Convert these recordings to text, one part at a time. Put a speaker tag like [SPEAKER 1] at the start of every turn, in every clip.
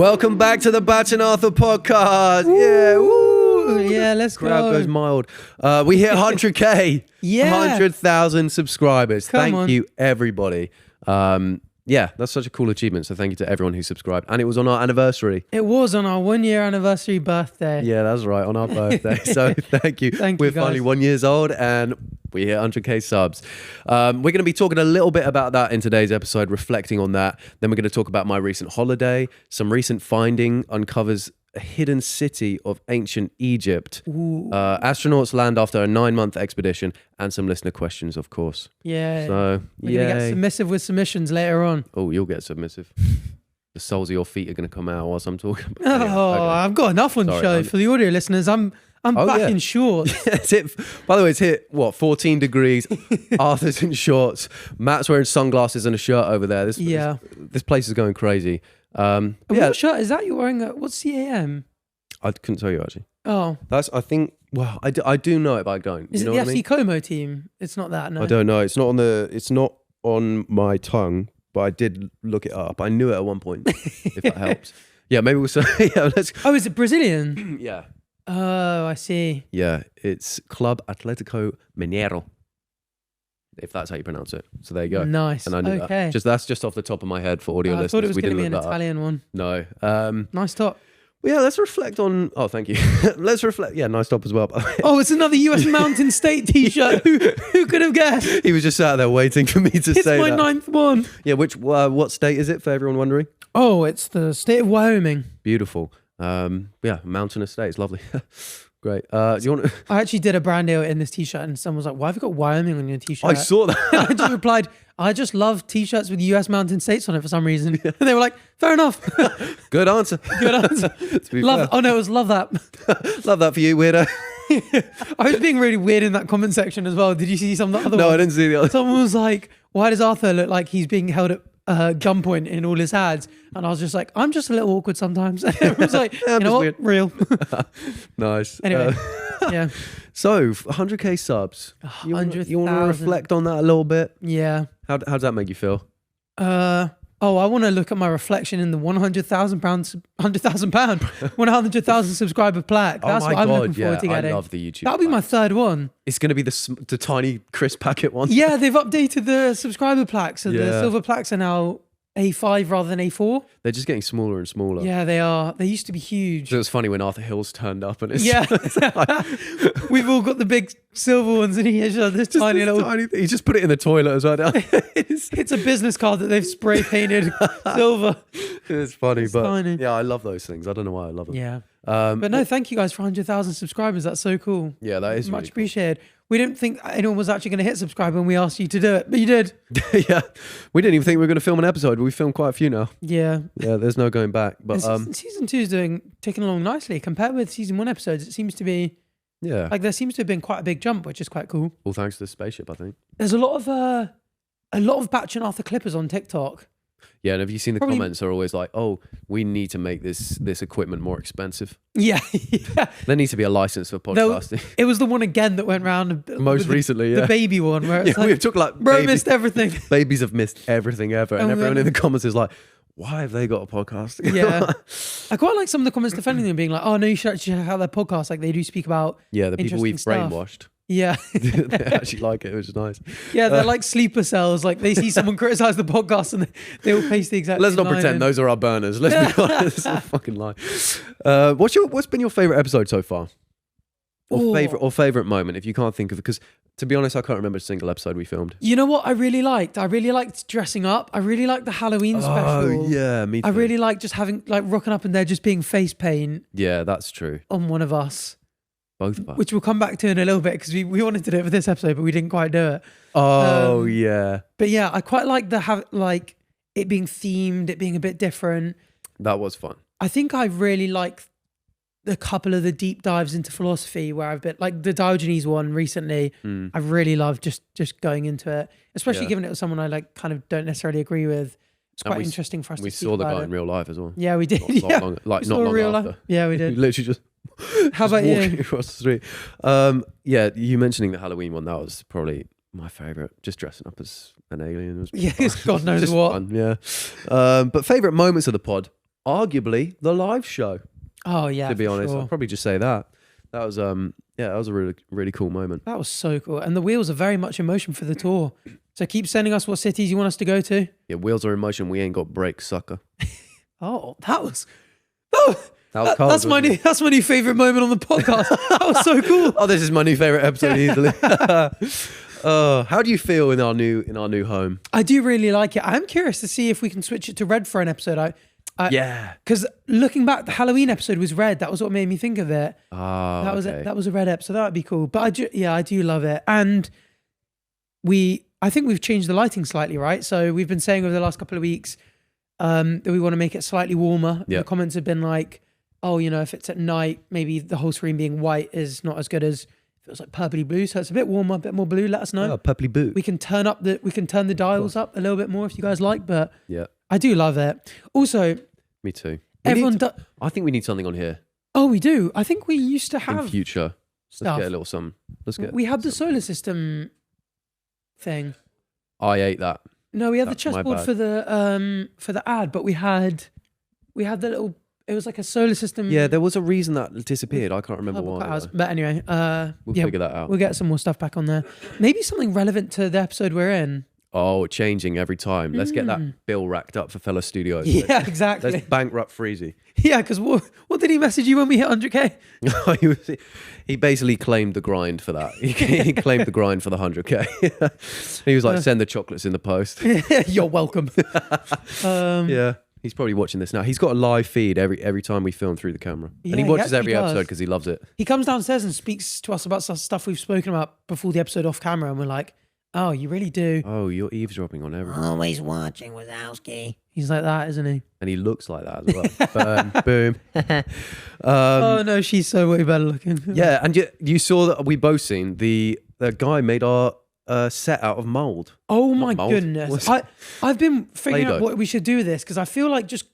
[SPEAKER 1] Welcome back to the Bach and Arthur podcast.
[SPEAKER 2] Woo.
[SPEAKER 1] Yeah, woo.
[SPEAKER 2] Yeah, let's go.
[SPEAKER 1] Crowd goes mild. We hit 100K.
[SPEAKER 2] Yeah.
[SPEAKER 1] 100,000 subscribers.
[SPEAKER 2] Come on.
[SPEAKER 1] Thank you, everybody. Yeah, that's such a cool achievement. So thank you to everyone who subscribed. And it was on our anniversary.
[SPEAKER 2] It was on our 1 year anniversary birthday.
[SPEAKER 1] Yeah, that's right, on our birthday. So thank you.
[SPEAKER 2] We're
[SPEAKER 1] finally 1 year old and we hit 100K subs. We're going to be talking a little bit about that in today's episode, reflecting on that. Then we're going to talk about my recent holiday. Some recent finding uncovers a hidden city of ancient Egypt. Astronauts land after a 9-month expedition, and some listener questions, of course.
[SPEAKER 2] Yeah.
[SPEAKER 1] So,
[SPEAKER 2] We're going to get submissive with submissions later on.
[SPEAKER 1] Oh, you'll get submissive. The soles of your feet are going to come out whilst I'm talking.
[SPEAKER 2] Okay. I've got enough on show for the audio listeners. I'm back in shorts.
[SPEAKER 1] It's hit. By the way, it's hit 14 degrees. Arthur's in shorts. Matt's wearing sunglasses and a shirt over there. This place is going crazy.
[SPEAKER 2] What shirt is that you're wearing? What's CAM?
[SPEAKER 1] I couldn't tell you actually.
[SPEAKER 2] Oh,
[SPEAKER 1] that's I think. Well, I do know it, but I don't.
[SPEAKER 2] Is it the FC Como team? It's not that. No,
[SPEAKER 1] I don't know. It's not on my tongue, but I did look it up. I knew it at one point. If that helps. Yeah, maybe we'll say. Yeah, let's.
[SPEAKER 2] Oh, is it Brazilian?
[SPEAKER 1] Yeah.
[SPEAKER 2] Oh, I see.
[SPEAKER 1] Yeah, it's Club Atlético Mineiro, if that's how you pronounce it. So there you go.
[SPEAKER 2] Nice.
[SPEAKER 1] And I knew that. That's just off the top of my head for audio listeners.
[SPEAKER 2] I thought it was going to be an Italian one.
[SPEAKER 1] No.
[SPEAKER 2] Nice top.
[SPEAKER 1] Well, yeah, let's reflect on... Oh, thank you. Let's reflect... Yeah, nice top as well.
[SPEAKER 2] Oh, it's another US Mountain State t-shirt. Who could have guessed?
[SPEAKER 1] He was just sat there waiting for me to say that.
[SPEAKER 2] It's my 9th one.
[SPEAKER 1] Yeah, what state is it for everyone wondering?
[SPEAKER 2] Oh, it's the state of Wyoming.
[SPEAKER 1] Beautiful. Yeah, mountain estate. It's lovely. Great. Do you want to...
[SPEAKER 2] I actually did a brand deal in this t-shirt and someone was like, why have you got Wyoming on your t-shirt?
[SPEAKER 1] I saw that.
[SPEAKER 2] And I just replied, I just love t-shirts with US mountain states on it for some reason. Yeah. And they were like, fair enough.
[SPEAKER 1] Good answer.
[SPEAKER 2] Good answer. Oh no, it was love that.
[SPEAKER 1] Love that for you, weirdo.
[SPEAKER 2] I was being really weird in that comment section as well. Did you see some of the other ones?
[SPEAKER 1] No, I didn't see the other.
[SPEAKER 2] Someone was like, why does Arthur look like he's being held at gunpoint in all his ads? And I was just like, I'm just a little awkward sometimes. And everyone was like, you know what?
[SPEAKER 1] Weird.
[SPEAKER 2] Real.
[SPEAKER 1] Nice.
[SPEAKER 2] Anyway, yeah.
[SPEAKER 1] So 100K subs. You want to reflect on that a little bit?
[SPEAKER 2] Yeah.
[SPEAKER 1] How does that make you feel?
[SPEAKER 2] I want to look at my reflection in the 100,000 subscriber plaque. That's what I'm looking forward to getting.
[SPEAKER 1] I love the YouTube.
[SPEAKER 2] That'll be my third one.
[SPEAKER 1] It's going to be the tiny crisp packet one.
[SPEAKER 2] Yeah, they've updated the subscriber plaques. So the silver plaques are now A5 rather than A4.
[SPEAKER 1] They're just getting smaller and smaller.
[SPEAKER 2] Yeah, they are. They used to be huge.
[SPEAKER 1] So it was funny when Arthur Hills turned up and it's
[SPEAKER 2] We've all got the big silver ones and he has this tiny little...
[SPEAKER 1] Tiny thing. He just put it in the toilet as well.
[SPEAKER 2] It's a business card that they've spray painted silver.
[SPEAKER 1] It's funny, but
[SPEAKER 2] tiny.
[SPEAKER 1] Yeah, I love those things. I don't know why I love them.
[SPEAKER 2] Yeah. But no, thank you guys for 100,000 subscribers. That's so cool.
[SPEAKER 1] Yeah, that is
[SPEAKER 2] much
[SPEAKER 1] really
[SPEAKER 2] appreciated. We didn't think anyone was actually going to hit subscribe when we asked you to do it, but you did.
[SPEAKER 1] Yeah, we didn't even think we were going to film an episode. We filmed quite a few now.
[SPEAKER 2] Yeah.
[SPEAKER 1] Yeah, there's no going back. But
[SPEAKER 2] season 2 is ticking along nicely compared with season 1 episodes. It seems to be there seems to have been quite a big jump, which is quite cool.
[SPEAKER 1] All thanks to the spaceship, I think.
[SPEAKER 2] There's a lot of Bach and Arthur clippers on TikTok.
[SPEAKER 1] Yeah, and have you seen the comments are always like, oh, we need to make this equipment more expensive.
[SPEAKER 2] Yeah.
[SPEAKER 1] There needs to be a license for podcasting.
[SPEAKER 2] It was the one again that went round.
[SPEAKER 1] Most recently,
[SPEAKER 2] the baby one. Where it's
[SPEAKER 1] we took like...
[SPEAKER 2] Bro, missed everything.
[SPEAKER 1] Babies have missed everything ever. And everyone in the comments is like, why have they got a podcast?
[SPEAKER 2] Yeah. I quite like some of the comments defending them, being like, oh, no, you should actually check out their podcast. Like, they do speak about
[SPEAKER 1] the people we've brainwashed.
[SPEAKER 2] Yeah.
[SPEAKER 1] They actually like it, which is nice.
[SPEAKER 2] Yeah, they're like sleeper cells. Like they see someone criticize the podcast and they all paste the exact
[SPEAKER 1] Let's
[SPEAKER 2] same
[SPEAKER 1] not pretend those are our burners. Let's be honest. It's a fucking lie. What's been your favourite episode so far? Or favourite moment, if you can't think of it? Because to be honest, I can't remember a single episode we filmed.
[SPEAKER 2] You know what I really liked? I really liked dressing up. I really liked the Halloween special.
[SPEAKER 1] Oh, yeah, me too.
[SPEAKER 2] I really liked just having, like, rocking up and there just being face paint.
[SPEAKER 1] Yeah, that's true.
[SPEAKER 2] On one of us.
[SPEAKER 1] Both of us.
[SPEAKER 2] Which we'll come back to in a little bit because we wanted to do it for this episode, but we didn't quite do it.
[SPEAKER 1] Oh, yeah.
[SPEAKER 2] But yeah, I quite like it being themed, it being a bit different.
[SPEAKER 1] That was fun.
[SPEAKER 2] I think I really like a couple of the deep dives into philosophy where I've been, like the Diogenes one recently. I really love just going into it, especially given it was someone I like kind of don't necessarily agree with. It's quite interesting for us to see.
[SPEAKER 1] We saw the guy in real life as well.
[SPEAKER 2] Yeah, we did.
[SPEAKER 1] Not long after.
[SPEAKER 2] Yeah, we did.
[SPEAKER 1] Literally just
[SPEAKER 2] How about
[SPEAKER 1] walking
[SPEAKER 2] you?
[SPEAKER 1] across the street. Yeah, you mentioning the Halloween one, that was probably my favourite. Just dressing up as an alien was
[SPEAKER 2] God knows what.
[SPEAKER 1] Fun, yeah. But favourite moments of the pod. arguably the live show.
[SPEAKER 2] Oh yeah,
[SPEAKER 1] to be honest,
[SPEAKER 2] sure.
[SPEAKER 1] I'll probably just say that. That was that was a really really cool moment.
[SPEAKER 2] That was so cool. And the wheels are very much in motion for the tour. So keep sending us what cities you want us to go to.
[SPEAKER 1] Yeah, wheels are in motion. We ain't got brakes, sucker.
[SPEAKER 2] Oh, that was
[SPEAKER 1] cold,
[SPEAKER 2] that's my new favorite moment on the podcast. That was so cool.
[SPEAKER 1] Oh, this is my new favorite episode easily. How do you feel in our new home?
[SPEAKER 2] I do really like it. I'm curious to see if we can switch it to red for an episode.
[SPEAKER 1] Yeah,
[SPEAKER 2] because looking back, the Halloween episode was red. That was what made me think of it.
[SPEAKER 1] Oh,
[SPEAKER 2] that was
[SPEAKER 1] okay.
[SPEAKER 2] that was a red episode. That would be cool. But I do love it. And I think we've changed the lighting slightly, right? So we've been saying over the last couple of weeks that we want to make it slightly warmer.
[SPEAKER 1] Yeah.
[SPEAKER 2] The comments have been like, oh, if it's at night, maybe the whole screen being white is not as good as if it was like purpley blue. So it's a bit warmer, a bit more blue. Let us know.
[SPEAKER 1] Oh, purpley blue.
[SPEAKER 2] We can turn the dials up a little bit more if you guys like. But
[SPEAKER 1] yeah,
[SPEAKER 2] I do love it. Also,
[SPEAKER 1] me too. I think we need something on here.
[SPEAKER 2] Oh, we do. I think we used to have
[SPEAKER 1] in future.
[SPEAKER 2] stuff.
[SPEAKER 1] Let's get a little some.
[SPEAKER 2] We had the solar system thing.
[SPEAKER 1] I ate that.
[SPEAKER 2] No, we had the
[SPEAKER 1] That's my
[SPEAKER 2] chessboard for the ad, but we had the little. It was like a solar system.
[SPEAKER 1] Yeah, there was a reason that disappeared. I can't remember why.
[SPEAKER 2] Cutouts. But anyway,
[SPEAKER 1] We'll figure that out.
[SPEAKER 2] We'll get some more stuff back on there. Maybe something relevant to the episode we're in.
[SPEAKER 1] Oh, changing every time. Let's get that bill racked up for fellow studios.
[SPEAKER 2] Yeah, exactly.
[SPEAKER 1] Let's bankrupt Freezy.
[SPEAKER 2] Yeah, because what did he message you when we hit 100K?
[SPEAKER 1] He basically claimed the grind for that. He claimed the grind for the 100K. He was like, send the chocolates in the post.
[SPEAKER 2] You're welcome.
[SPEAKER 1] Yeah. He's probably watching this now. He's got a live feed every time we film through the camera.
[SPEAKER 2] Yeah,
[SPEAKER 1] and he watches
[SPEAKER 2] he
[SPEAKER 1] every
[SPEAKER 2] does.
[SPEAKER 1] episode because he loves it.
[SPEAKER 2] He comes downstairs and speaks to us about stuff we've spoken about before the episode off camera, and we're like, oh, you really do.
[SPEAKER 1] Oh, you're eavesdropping on everything.
[SPEAKER 3] Always watching Wazowski.
[SPEAKER 2] He's like that, isn't he?
[SPEAKER 1] And he looks like that as well. Boom.
[SPEAKER 2] Oh no, she's so way better looking.
[SPEAKER 1] Yeah, and you saw that we both seen the guy made our set out of mold.
[SPEAKER 2] Oh my
[SPEAKER 1] Mold?
[SPEAKER 2] goodness. I've been figuring
[SPEAKER 1] Play-Doh.
[SPEAKER 2] out what we should do with this because I feel like just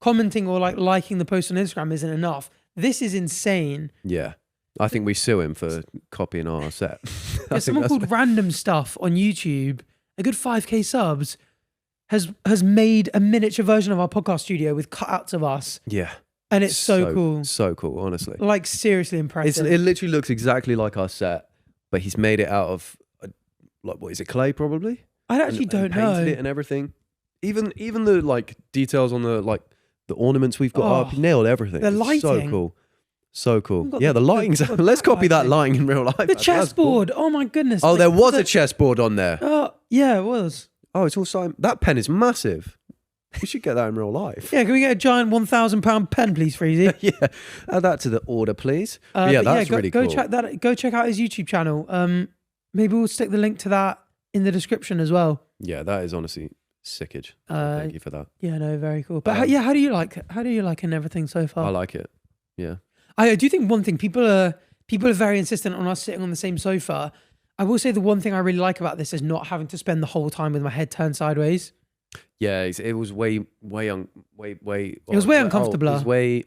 [SPEAKER 2] commenting or like liking the post on Instagram isn't enough. This is insane.
[SPEAKER 1] Yeah. I think we sue him for copying our set.
[SPEAKER 2] There's someone called Random Stuff on YouTube, a good 5K subs, has made a miniature version of our podcast studio with cutouts of us.
[SPEAKER 1] Yeah.
[SPEAKER 2] And it's so cool.
[SPEAKER 1] So cool, honestly.
[SPEAKER 2] Like seriously impressive.
[SPEAKER 1] It literally looks exactly like our set, but he's made it out of, like, what is it, clay probably?
[SPEAKER 2] I actually don't know.
[SPEAKER 1] Painted it and everything. Even the like details on the ornaments we've got up, he nailed everything.
[SPEAKER 2] The
[SPEAKER 1] It's
[SPEAKER 2] lighting.
[SPEAKER 1] So cool. So cool.
[SPEAKER 2] We've got
[SPEAKER 1] Yeah, the lighting's... Let's copy that lighting in real life.
[SPEAKER 2] The
[SPEAKER 1] That's cool.
[SPEAKER 2] chessboard. Oh my goodness.
[SPEAKER 1] Oh, there was a chessboard on there.
[SPEAKER 2] Oh, yeah, it was.
[SPEAKER 1] Oh, it's all signed. That pen is massive. We should get that in real life.
[SPEAKER 2] Yeah, can we get a giant £1,000 pen, please, Freezy?
[SPEAKER 1] Yeah, add that to the order, please.
[SPEAKER 2] But
[SPEAKER 1] Yeah, that's really
[SPEAKER 2] go
[SPEAKER 1] cool.
[SPEAKER 2] Go check out his YouTube channel. Maybe we'll stick the link to that in the description as well.
[SPEAKER 1] Yeah, that is honestly sickage. Thank you for that.
[SPEAKER 2] Yeah, no, very cool. But how do you like and everything so far?
[SPEAKER 1] I like it. Yeah.
[SPEAKER 2] I do think one thing people are very insistent on us sitting on the same sofa. I will say the one thing I really like about this is not having to spend the whole time with my head turned sideways.
[SPEAKER 1] Yeah, it was way.
[SPEAKER 2] It was way uncomfortable.
[SPEAKER 1] It was way.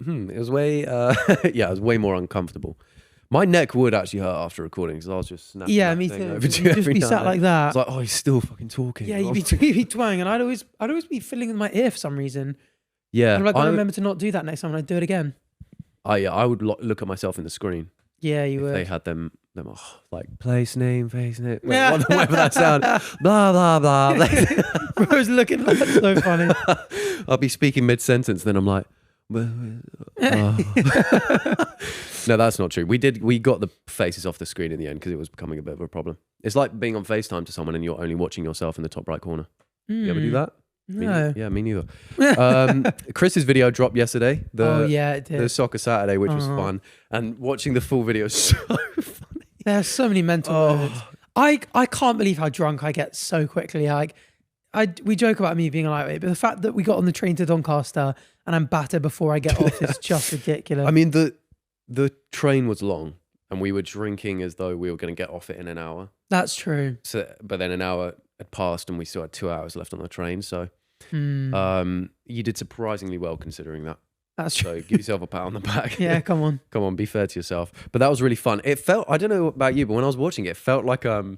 [SPEAKER 1] Yeah, it was way more uncomfortable. My neck would actually hurt after recording because I was just snapping.
[SPEAKER 2] Yeah,
[SPEAKER 1] that
[SPEAKER 2] me
[SPEAKER 1] thing
[SPEAKER 2] too.
[SPEAKER 1] over to
[SPEAKER 2] You'd just
[SPEAKER 1] every
[SPEAKER 2] be
[SPEAKER 1] now
[SPEAKER 2] sat
[SPEAKER 1] and
[SPEAKER 2] like
[SPEAKER 1] then.
[SPEAKER 2] that.
[SPEAKER 1] It's like, oh, he's still fucking talking.
[SPEAKER 2] Yeah, you'd be twang, and I'd always be fiddling with my ear for some reason.
[SPEAKER 1] Yeah,
[SPEAKER 2] I'm like, I remember to not do that next time, and I'd do it again.
[SPEAKER 1] I would look at myself in the screen.
[SPEAKER 2] Yeah, you
[SPEAKER 1] If
[SPEAKER 2] would.
[SPEAKER 1] they had them like place name, face name, whatever that sound, blah blah blah.
[SPEAKER 2] I was looking like that's so funny.
[SPEAKER 1] I'll be speaking mid sentence, then I'm like, no, that's not true. We got the faces off the screen in the end because it was becoming a bit of a problem. It's like being on FaceTime to someone and you're only watching yourself in the top right corner. You ever do that?
[SPEAKER 2] No.
[SPEAKER 1] Me neither. Chris's video dropped yesterday.
[SPEAKER 2] It did.
[SPEAKER 1] The Soccer Saturday, which was fun, and watching the full video is so funny.
[SPEAKER 2] There's so many mental moments. I can't believe how drunk I get so quickly. Like, we joke about me being a lightweight, but the fact that we got on the train to Doncaster and I'm battered before I get off is just ridiculous.
[SPEAKER 1] I mean, the train was long, and we were drinking as though we were going to get off it in an hour.
[SPEAKER 2] That's true.
[SPEAKER 1] So, but then an hour had passed, and we still had 2 hours left on the train. So, you did surprisingly well considering that.
[SPEAKER 2] That's true.
[SPEAKER 1] So give yourself a pat on the back.
[SPEAKER 2] Yeah, come on,
[SPEAKER 1] be fair to yourself. But that was really fun. It felt, I don't know about you, but when I was watching it, it felt like a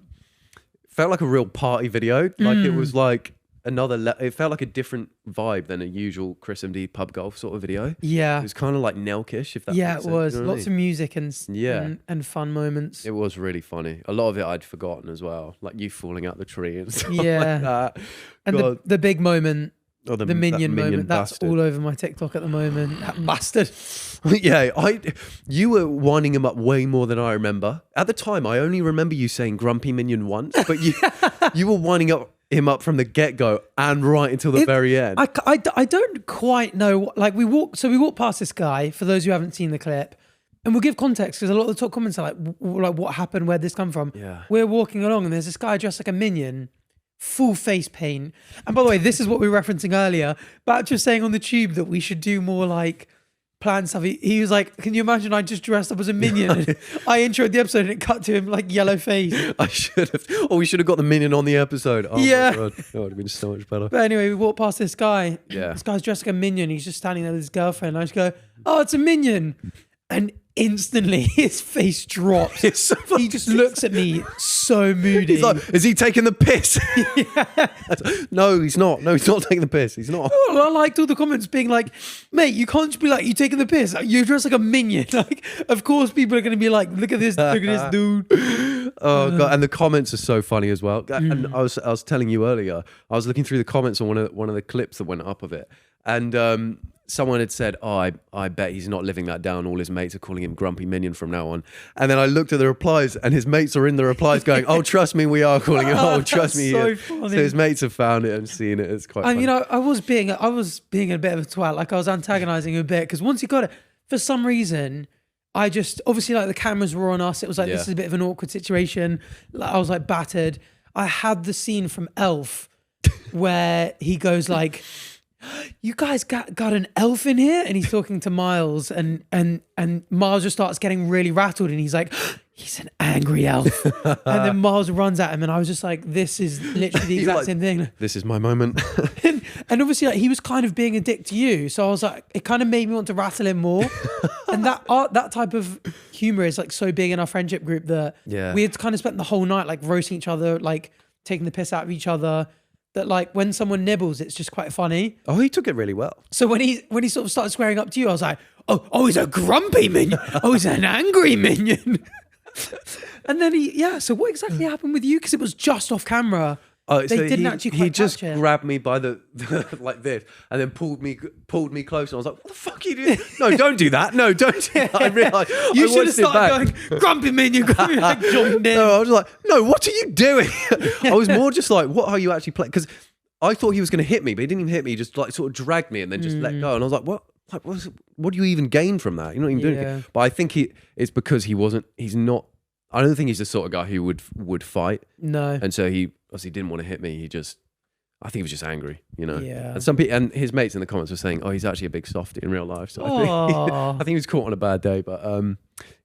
[SPEAKER 1] real party video. Like it was like it felt like a different vibe than a usual Chris MD pub golf sort of video.
[SPEAKER 2] Yeah.
[SPEAKER 1] It was kind of like Nelkish, if that
[SPEAKER 2] Yeah,
[SPEAKER 1] makes
[SPEAKER 2] it
[SPEAKER 1] sense.
[SPEAKER 2] was.
[SPEAKER 1] You know what I
[SPEAKER 2] Lots
[SPEAKER 1] mean?
[SPEAKER 2] of music and fun moments.
[SPEAKER 1] It was really funny. A lot of it I'd forgotten as well, like you falling out the tree and stuff
[SPEAKER 2] Yeah.
[SPEAKER 1] like that.
[SPEAKER 2] And
[SPEAKER 1] God.
[SPEAKER 2] the big moment,
[SPEAKER 1] Oh,
[SPEAKER 2] the Minion moment,
[SPEAKER 1] bastard.
[SPEAKER 2] that's all over my TikTok at the moment. That bastard.
[SPEAKER 1] Yeah, you were winding him up way more than I remember. At the time, I only remember you saying grumpy minion once, but you were winding him up from the get-go and right until the very end.
[SPEAKER 2] I don't quite know. Like we walk past this guy, for those who haven't seen the clip, and we'll give context because a lot of the top comments are like what happened, where'd this come from?
[SPEAKER 1] Yeah.
[SPEAKER 2] We're walking along and there's this guy dressed like a minion, full face paint. And by the way, this is what we were referencing earlier, Bach was saying on the tube that we should do more like planned stuff. He was like, can you imagine I just dressed up as a minion? And I introed the episode and it cut to him like yellow face.
[SPEAKER 1] I should have. Or we should have got the minion on the episode. Oh
[SPEAKER 2] Yeah.
[SPEAKER 1] my God. That would have been so much better.
[SPEAKER 2] But anyway, we walk past this guy.
[SPEAKER 1] Yeah.
[SPEAKER 2] This guy's dressed like a minion. He's just standing there with his girlfriend. I just go, oh, it's a minion. And instantly his face drops.
[SPEAKER 1] It's so
[SPEAKER 2] He just looks at me so moody.
[SPEAKER 1] He's like, is he taking the piss? No, he's not. No, he's not taking the piss. He's not.
[SPEAKER 2] I liked all the comments being like, mate, you can't just be like, you taking the piss. You're dressed like a minion. Like, of course people are going to be like, look at this dude.
[SPEAKER 1] Oh God! And the comments are so funny as well. And I was telling you earlier, I was looking through the comments on one of the clips that went up of it, and someone had said, "Oh, I bet he's not living that down. All his mates are calling him Grumpy Minion from now on." And then I looked at the replies, and his mates are in the replies going, "Oh, trust me, we are calling him. Oh, trust me."
[SPEAKER 2] so
[SPEAKER 1] yeah."
[SPEAKER 2] funny.
[SPEAKER 1] So his mates have found it and seen it. It's quite.
[SPEAKER 2] And
[SPEAKER 1] funny.
[SPEAKER 2] you know, I was being a bit of a twat. Like I was antagonizing him a bit because once he got it, for some reason, I just obviously like the cameras were on us. It was like this is a bit of an awkward situation. Like, I was like battered. I had the scene from Elf where he goes like, "You guys got an elf in here," and he's talking to Miles, and Miles just starts getting really rattled, and he's like, "He's an angry elf," and then Miles runs at him, and I was just like, "This is literally the exact same thing."
[SPEAKER 1] This is my moment.
[SPEAKER 2] And obviously, like, he was kind of being a dick to you, so I was like, it kind of made me want to rattle him more. And that type of humor is like so big in our friendship group that we had kind of spent the whole night like roasting each other, like taking the piss out of each other. That like when someone nibbles, it's just quite funny.
[SPEAKER 1] Oh, he took it really well.
[SPEAKER 2] So when he sort of started swearing up to you, I was like, oh, he's a grumpy minion. Oh, he's an angry minion. And then so what exactly happened with you? Because it was just off camera. They didn't actually quite
[SPEAKER 1] He just
[SPEAKER 2] catch it.
[SPEAKER 1] grabbed me by the like this, and then pulled me close. And I was like, "What the fuck are you doing? No, don't do that. No, don't do that." I realized
[SPEAKER 2] You
[SPEAKER 1] I
[SPEAKER 2] should have
[SPEAKER 1] watched it back.
[SPEAKER 2] started going, grumpy minion, like joined in.
[SPEAKER 1] No, I was like, "No, what are you doing?" I was more just like, "What are you actually playing?" Because I thought he was going to hit me, but he didn't even hit me. He just like sort of dragged me and then just let go. And I was like, "What? Like, what do you even gain from that? You're not even doing it." But I think it's because he's not. I don't think he's the sort of guy who would fight.
[SPEAKER 2] No.
[SPEAKER 1] And so he obviously didn't want to hit me. I think he was just angry, you know.
[SPEAKER 2] Yeah.
[SPEAKER 1] And some people and his mates in the comments were saying, "Oh, he's actually a big softie in real life." So I think he was caught on a bad day. But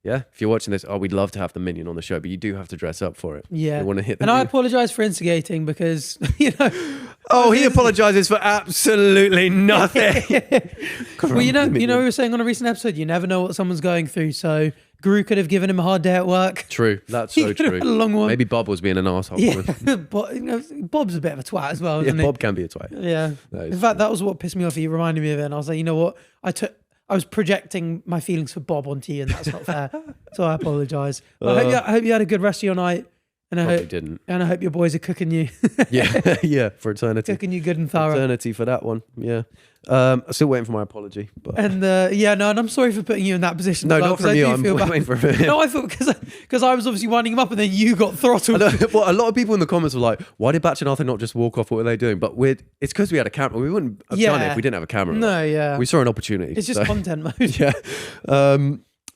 [SPEAKER 1] yeah, if you're watching this, we'd love to have the minion on the show, but you do have to dress up for it.
[SPEAKER 2] Yeah.
[SPEAKER 1] You want to hit.
[SPEAKER 2] And I apologize for instigating because
[SPEAKER 1] Oh, he apologizes for absolutely nothing.
[SPEAKER 2] Well, you know, we were saying on a recent episode, you never know what someone's going through. So Guru could have given him a hard day at work.
[SPEAKER 1] True, that's
[SPEAKER 2] He
[SPEAKER 1] so
[SPEAKER 2] could have
[SPEAKER 1] true.
[SPEAKER 2] had a long one.
[SPEAKER 1] Maybe Bob was being an asshole.
[SPEAKER 2] Yeah, but Bob's a bit of a twat as well,
[SPEAKER 1] Yeah,
[SPEAKER 2] isn't he?
[SPEAKER 1] Bob can be a twat.
[SPEAKER 2] Yeah.
[SPEAKER 1] That is
[SPEAKER 2] In fact, that was what pissed me off. He reminded me of it, and I was like, you know what? I was projecting my feelings for Bob onto you, and that's not fair. So I apologise. I hope you had a good rest of your night, and I
[SPEAKER 1] Probably
[SPEAKER 2] hope
[SPEAKER 1] didn't.
[SPEAKER 2] And I hope your boys are cooking you,
[SPEAKER 1] Yeah, for eternity.
[SPEAKER 2] cooking you good and thorough.
[SPEAKER 1] Eternity for that one. Yeah. I'm still waiting for my apology. But
[SPEAKER 2] And and I'm sorry for putting you in that position.
[SPEAKER 1] no,
[SPEAKER 2] as well,
[SPEAKER 1] not
[SPEAKER 2] 'cause
[SPEAKER 1] from
[SPEAKER 2] I
[SPEAKER 1] you.
[SPEAKER 2] do
[SPEAKER 1] I'm
[SPEAKER 2] feel bad.
[SPEAKER 1] waiting for him.
[SPEAKER 2] No, I thought because I was obviously winding him up, and then you got throttled.
[SPEAKER 1] Well, a lot of people in the comments were like, "Why did Batch and Arthur not just walk off? What were they doing?" But it's because we had a camera. We wouldn't have done it if we didn't have a camera.
[SPEAKER 2] No, yeah.
[SPEAKER 1] We saw an opportunity.
[SPEAKER 2] It's just
[SPEAKER 1] so,
[SPEAKER 2] content mode.
[SPEAKER 1] yeah.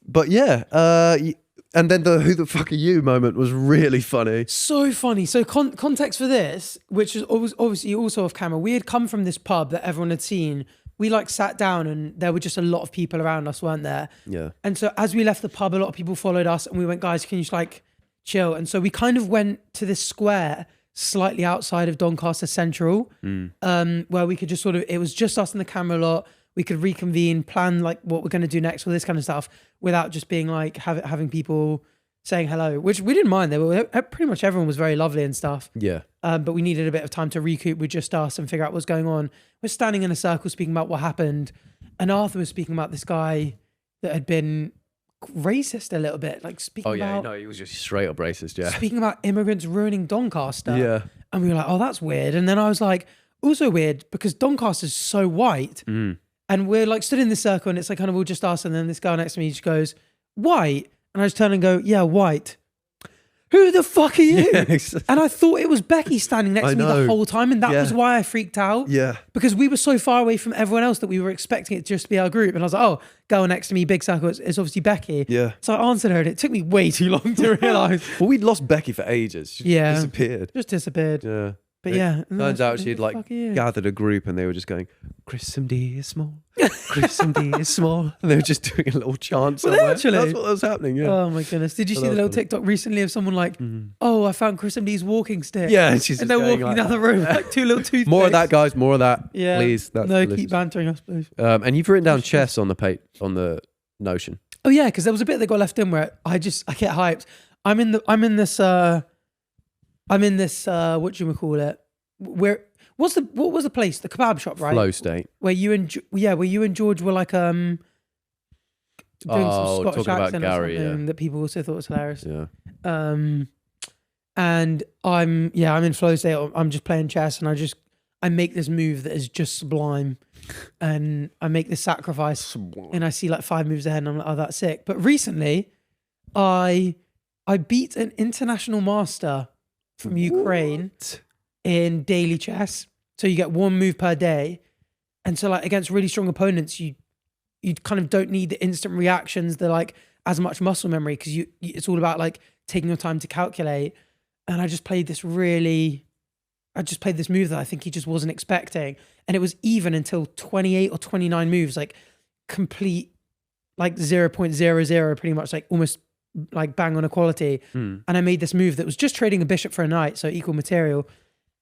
[SPEAKER 1] But yeah. And then the "Who the fuck are you" moment was really funny.
[SPEAKER 2] So funny. So context for this, which is obviously also off camera. We had come from this pub that everyone had seen. We like sat down and there were just a lot of people around us, weren't there?
[SPEAKER 1] Yeah.
[SPEAKER 2] And so as we left the pub, a lot of people followed us and we went, guys, can you just like chill? And so we kind of went to this square slightly outside of Doncaster Central, where we could just it was just us and the camera a lot. We could reconvene, plan like what we're going to do next, all this kind of stuff, without just being like having people saying hello, which we didn't mind. They were pretty much everyone was very lovely and stuff.
[SPEAKER 1] Yeah.
[SPEAKER 2] But we needed a bit of time to recoup with just us and figure out what's going on. We're standing in a circle speaking about what happened, and Arthur was speaking about this guy that had been racist a little bit, like speaking
[SPEAKER 1] Oh yeah,
[SPEAKER 2] about
[SPEAKER 1] no, he was just straight up racist. Yeah.
[SPEAKER 2] speaking about immigrants ruining Doncaster.
[SPEAKER 1] Yeah.
[SPEAKER 2] And we were like, oh, that's weird. And then I was like, also weird because Doncaster's so white.
[SPEAKER 1] Mm.
[SPEAKER 2] And we're like stood in this circle and it's like kind of all just us. And then this guy next to me just goes, white. And I just turn and go, yeah, white. Who the fuck are you?
[SPEAKER 1] Yeah,
[SPEAKER 2] and I thought it was Becky standing next
[SPEAKER 1] I
[SPEAKER 2] to me the
[SPEAKER 1] know.
[SPEAKER 2] whole time. And that
[SPEAKER 1] Yeah.
[SPEAKER 2] was why I freaked out.
[SPEAKER 1] Yeah.
[SPEAKER 2] Because we were so far away from everyone else that we were expecting it just to be our group. And I was like, oh, girl next to me, big circle, it's obviously Becky.
[SPEAKER 1] Yeah.
[SPEAKER 2] So I answered her and it took me way too long to realise.
[SPEAKER 1] Well, we'd lost Becky for ages. She
[SPEAKER 2] Yeah.
[SPEAKER 1] disappeared.
[SPEAKER 2] Just disappeared.
[SPEAKER 1] Yeah.
[SPEAKER 2] But
[SPEAKER 1] It
[SPEAKER 2] yeah.
[SPEAKER 1] Turns out she'd
[SPEAKER 2] Who the
[SPEAKER 1] like
[SPEAKER 2] fuck are you?
[SPEAKER 1] gathered a group and they were just going, Chris MD is small. Chris MD is small. And they were just doing a little chant
[SPEAKER 2] Were they
[SPEAKER 1] somewhere.
[SPEAKER 2] actually?
[SPEAKER 1] That's what was happening, yeah.
[SPEAKER 2] Oh my goodness. Did you
[SPEAKER 1] So
[SPEAKER 2] see
[SPEAKER 1] that
[SPEAKER 2] the little
[SPEAKER 1] was funny.
[SPEAKER 2] TikTok recently of someone like, oh, I found Chris MD's walking stick.
[SPEAKER 1] Yeah, and she's
[SPEAKER 2] And
[SPEAKER 1] just
[SPEAKER 2] they're
[SPEAKER 1] going
[SPEAKER 2] walking
[SPEAKER 1] like
[SPEAKER 2] down the road with like two little toothpicks.
[SPEAKER 1] more of that, guys. More of that.
[SPEAKER 2] Yeah.
[SPEAKER 1] Please. That's
[SPEAKER 2] No,
[SPEAKER 1] delicious.
[SPEAKER 2] keep bantering us, please.
[SPEAKER 1] And you've written down chess on the Notion.
[SPEAKER 2] Oh yeah, because there was a bit that got left in where I get hyped. I'm in this what do you call it? What was the place? The kebab shop, right?
[SPEAKER 1] Flow state.
[SPEAKER 2] Where you and George were like doing some Scottish
[SPEAKER 1] talking about
[SPEAKER 2] accent
[SPEAKER 1] Gary,
[SPEAKER 2] or something that people also thought was hilarious.
[SPEAKER 1] Yeah.
[SPEAKER 2] And I'm in flow state. I'm just playing chess, and I make this move that is just sublime, and I make this sacrifice, and I see like 5 moves ahead, and I'm like, oh, that's sick. But recently, I beat an international master from Ukraine in daily chess. So you get 1 move per day, and so like against really strong opponents, you kind of don't need the instant reactions. They're like as much muscle memory because it's all about like taking your time to calculate. And I just played this move that I think he just wasn't expecting. And it was even until 28 or 29 moves, like complete, like 0.00, pretty much like almost like bang on equality. And I made this move that was just trading a bishop for a knight, so equal material.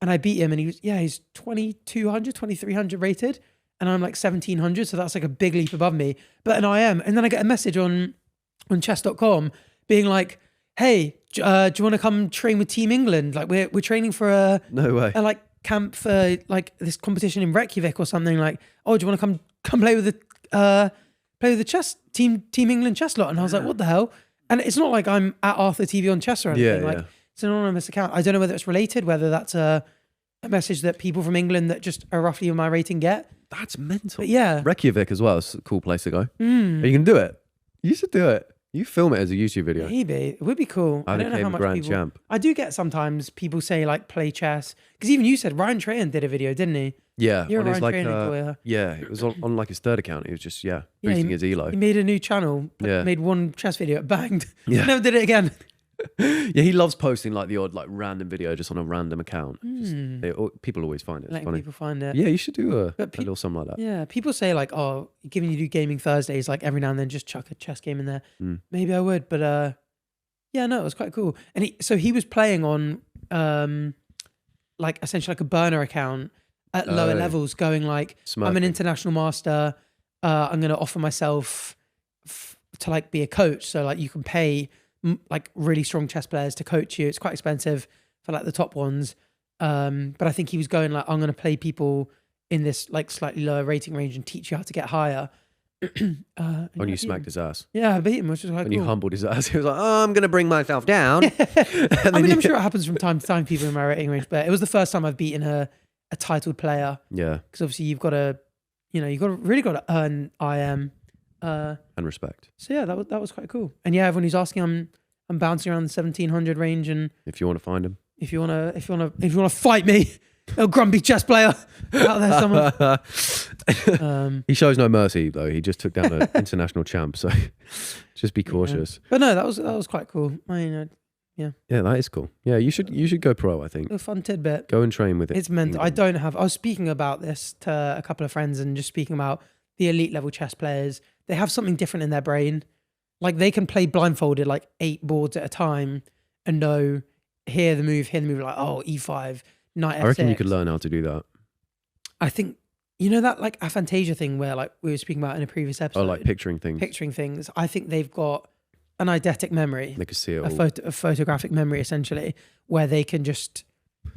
[SPEAKER 2] And I beat him and he's 2200, 2300 rated. And I'm like 1700. So that's like a big leap above me. But an IM. And then I get a message on chess.com being like, hey, do you want to come train with Team England? Like we're training for
[SPEAKER 1] No way.
[SPEAKER 2] a like camp for like this competition in Reykjavik or something. Like, oh, do you want to come play with the chess Team England chess lot? And I was like, what the hell? And it's not like I'm at arthurtv on chess or anything.
[SPEAKER 1] Yeah,
[SPEAKER 2] like
[SPEAKER 1] yeah.
[SPEAKER 2] it's an anonymous account. I don't know whether it's related, whether that's a message that people from England that just are roughly in my rating get.
[SPEAKER 1] That's mental.
[SPEAKER 2] But yeah.
[SPEAKER 1] Reykjavik as well. It's a cool place to go. You can do it. You should do it. You film it as a YouTube video.
[SPEAKER 2] Maybe it would be cool.
[SPEAKER 1] I
[SPEAKER 2] don't know
[SPEAKER 1] became
[SPEAKER 2] how
[SPEAKER 1] a
[SPEAKER 2] much
[SPEAKER 1] grand
[SPEAKER 2] people.
[SPEAKER 1] champ.
[SPEAKER 2] I do get sometimes people say like play chess because even you said Ryan Trahan did a video, didn't he?
[SPEAKER 1] Yeah.
[SPEAKER 2] You're a
[SPEAKER 1] on his,
[SPEAKER 2] Ryan Trahan
[SPEAKER 1] like,
[SPEAKER 2] enjoyer.
[SPEAKER 1] yeah, it was on like his third account. He was just,
[SPEAKER 2] Yeah,
[SPEAKER 1] boosting his elo.
[SPEAKER 2] He made a new channel.
[SPEAKER 1] Yeah.
[SPEAKER 2] Made one chess video. It banged.
[SPEAKER 1] Yeah.
[SPEAKER 2] Never did it again.
[SPEAKER 1] Yeah, he loves posting like the odd like random video just on a random account. People always find it. It's
[SPEAKER 2] Letting
[SPEAKER 1] funny.
[SPEAKER 2] people find it.
[SPEAKER 1] Yeah, you should do a
[SPEAKER 2] But
[SPEAKER 1] little something like that.
[SPEAKER 2] Yeah, people say like, oh, given you do gaming Thursdays, like every now and then just chuck a chess game in there.
[SPEAKER 1] Mm.
[SPEAKER 2] Maybe I would, but yeah, no, it was quite cool. And he was playing on like essentially like a burner account at lower
[SPEAKER 1] Oh.
[SPEAKER 2] levels, going like, I'm an
[SPEAKER 1] Smurfing.
[SPEAKER 2] international master. I'm going to offer myself to like be a coach. So like you can pay like really strong chess players to coach you. It's quite expensive for like the top ones. But I think he was going like, I'm going to play people in this like slightly lower rating range and teach you how to get higher. And
[SPEAKER 1] When
[SPEAKER 2] yeah, I
[SPEAKER 1] you
[SPEAKER 2] beat
[SPEAKER 1] smacked
[SPEAKER 2] him.
[SPEAKER 1] his ass.
[SPEAKER 2] Yeah, I beat him, which was quite
[SPEAKER 1] When
[SPEAKER 2] cool.
[SPEAKER 1] you humbled his ass. He was like, oh, I'm going to bring myself down. And
[SPEAKER 2] I
[SPEAKER 1] then
[SPEAKER 2] mean,
[SPEAKER 1] you-
[SPEAKER 2] I'm sure it happens from time to time, people in my rating range, but it was the first time I've beaten a titled player.
[SPEAKER 1] Yeah,
[SPEAKER 2] Because obviously you've got to really got to earn IM.
[SPEAKER 1] and respect.
[SPEAKER 2] So yeah, that was quite cool. And yeah, everyone who's asking, I'm bouncing around the 1700 range, and
[SPEAKER 1] If you want to find him.
[SPEAKER 2] if you wanna fight me, a grumpy chess player out there somewhere.
[SPEAKER 1] He shows no mercy though. He just took down an international champ. So just be cautious.
[SPEAKER 2] But no, that was quite cool. I mean,
[SPEAKER 1] Yeah, that is cool. Yeah, you should go pro. I think.
[SPEAKER 2] a fun tidbit.
[SPEAKER 1] Go and train with it.
[SPEAKER 2] It's meant. I was speaking about this to a couple of friends and just speaking about the elite level chess players. They have something different in their brain. Like they can play blindfolded like 8 boards at a time and know hear the move, like, oh, E5, knight F6.
[SPEAKER 1] I reckon you could learn how to do that.
[SPEAKER 2] I think, you know that like aphantasia thing where like we were speaking about in a previous episode.
[SPEAKER 1] Oh, like picturing things.
[SPEAKER 2] Picturing things. I think they've got an eidetic memory,
[SPEAKER 1] They can see it
[SPEAKER 2] a
[SPEAKER 1] all.
[SPEAKER 2] a photographic memory essentially, where they can just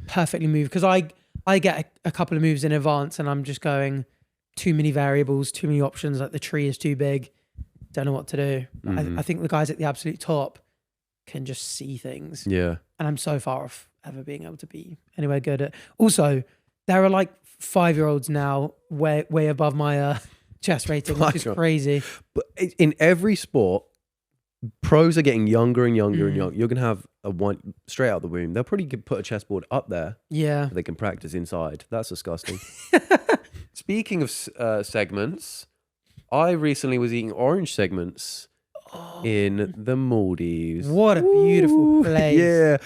[SPEAKER 2] perfectly move. Because I get a couple of moves in advance and I'm just going too many variables, too many options. Like the tree is too big, don't know what to do. I think the guys at the absolute top can just see things.
[SPEAKER 1] Yeah.
[SPEAKER 2] And I'm so far off ever being able to be anywhere good at. Also, there are like 5-year-olds now way above my chess rating, which is crazy.
[SPEAKER 1] But in every sport, pros are getting younger and younger and younger. You're going to have a one straight out the womb. They'll probably put a chessboard up there.
[SPEAKER 2] Yeah.
[SPEAKER 1] They can practice inside. That's disgusting. Speaking of segments, I recently was eating orange segments in the Maldives.
[SPEAKER 2] What a beautiful place.
[SPEAKER 1] Yeah.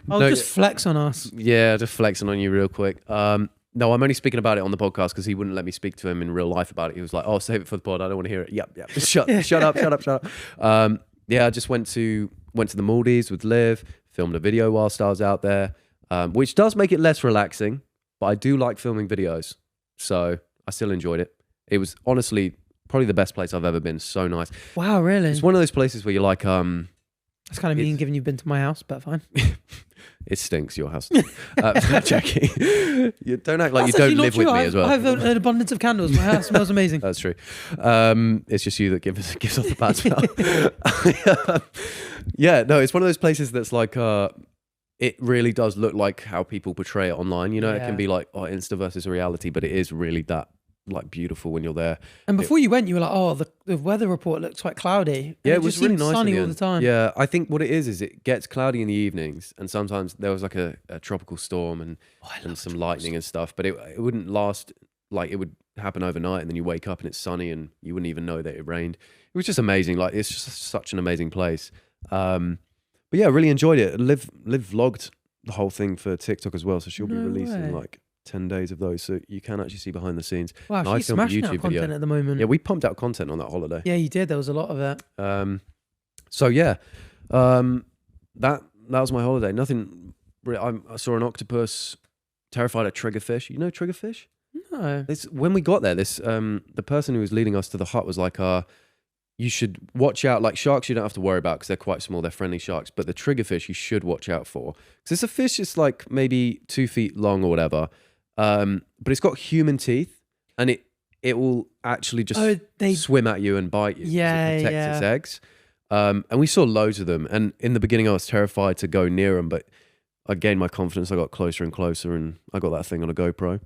[SPEAKER 2] Just flex on us.
[SPEAKER 1] Yeah, just flexing on you real quick. No, I'm only speaking about it on the podcast because he wouldn't let me speak to him in real life about it. He was like, "Oh, save it for the pod. I don't want to hear it." Yep. Shut up. Yeah, I just went to the Maldives with Liv, filmed a video whilst I was out there, which does make it less relaxing, but I do like filming videos, so I still enjoyed it. It was honestly probably the best place I've ever been. So nice.
[SPEAKER 2] Wow, really?
[SPEAKER 1] It's one of those places where you're like,
[SPEAKER 2] That's kind of mean given you've been to my house, but fine.
[SPEAKER 1] it stinks, your house. Checking. You don't act like you don't live with me as well.
[SPEAKER 2] I have an abundance of candles. My house smells amazing.
[SPEAKER 1] That's true. It's just you that gives off the bad smell. Yeah, no, it's one of those places that's like, it really does look like how people portray it online. You know, it can be like, Insta versus reality, but it is really that like beautiful when you're there.
[SPEAKER 2] And before you went, you were like, "Oh, the weather report looks quite cloudy."
[SPEAKER 1] Yeah,
[SPEAKER 2] and
[SPEAKER 1] it was
[SPEAKER 2] just
[SPEAKER 1] really
[SPEAKER 2] seemed
[SPEAKER 1] nice
[SPEAKER 2] sunny all the time.
[SPEAKER 1] Yeah, I think what it is it gets cloudy in the evenings, and sometimes there was like a tropical storm and some lightning and stuff, but it wouldn't last. Like it would happen overnight, and then you wake up and it's sunny, and you wouldn't even know that it rained. It was just amazing. Like it's just such an amazing place. But yeah, I really enjoyed it. Liv vlogged the whole thing for TikTok as well, so she'll be releasing like 10 days of those, so you can actually see behind the scenes.
[SPEAKER 2] Wow, she's smashing out content at the moment.
[SPEAKER 1] Yeah, we pumped out content on that holiday.
[SPEAKER 2] Yeah, you did. There was a lot of it.
[SPEAKER 1] So yeah, that was my holiday. Nothing. I saw an octopus. Terrified of triggerfish. You know triggerfish?
[SPEAKER 2] No.
[SPEAKER 1] When we got there, the person who was leading us to the hut was like, you should watch out. Like sharks, you don't have to worry about because they're quite small. They're friendly sharks. But the triggerfish, you should watch out for because it's a fish that's like maybe 2 feet long or whatever. But it's got human teeth, and it will actually just swim at you and bite you.
[SPEAKER 2] Yeah,
[SPEAKER 1] to protect its eggs. And we saw loads of them. And in the beginning, I was terrified to go near them, but I gained my confidence. I got closer and closer, and I got that thing on a GoPro.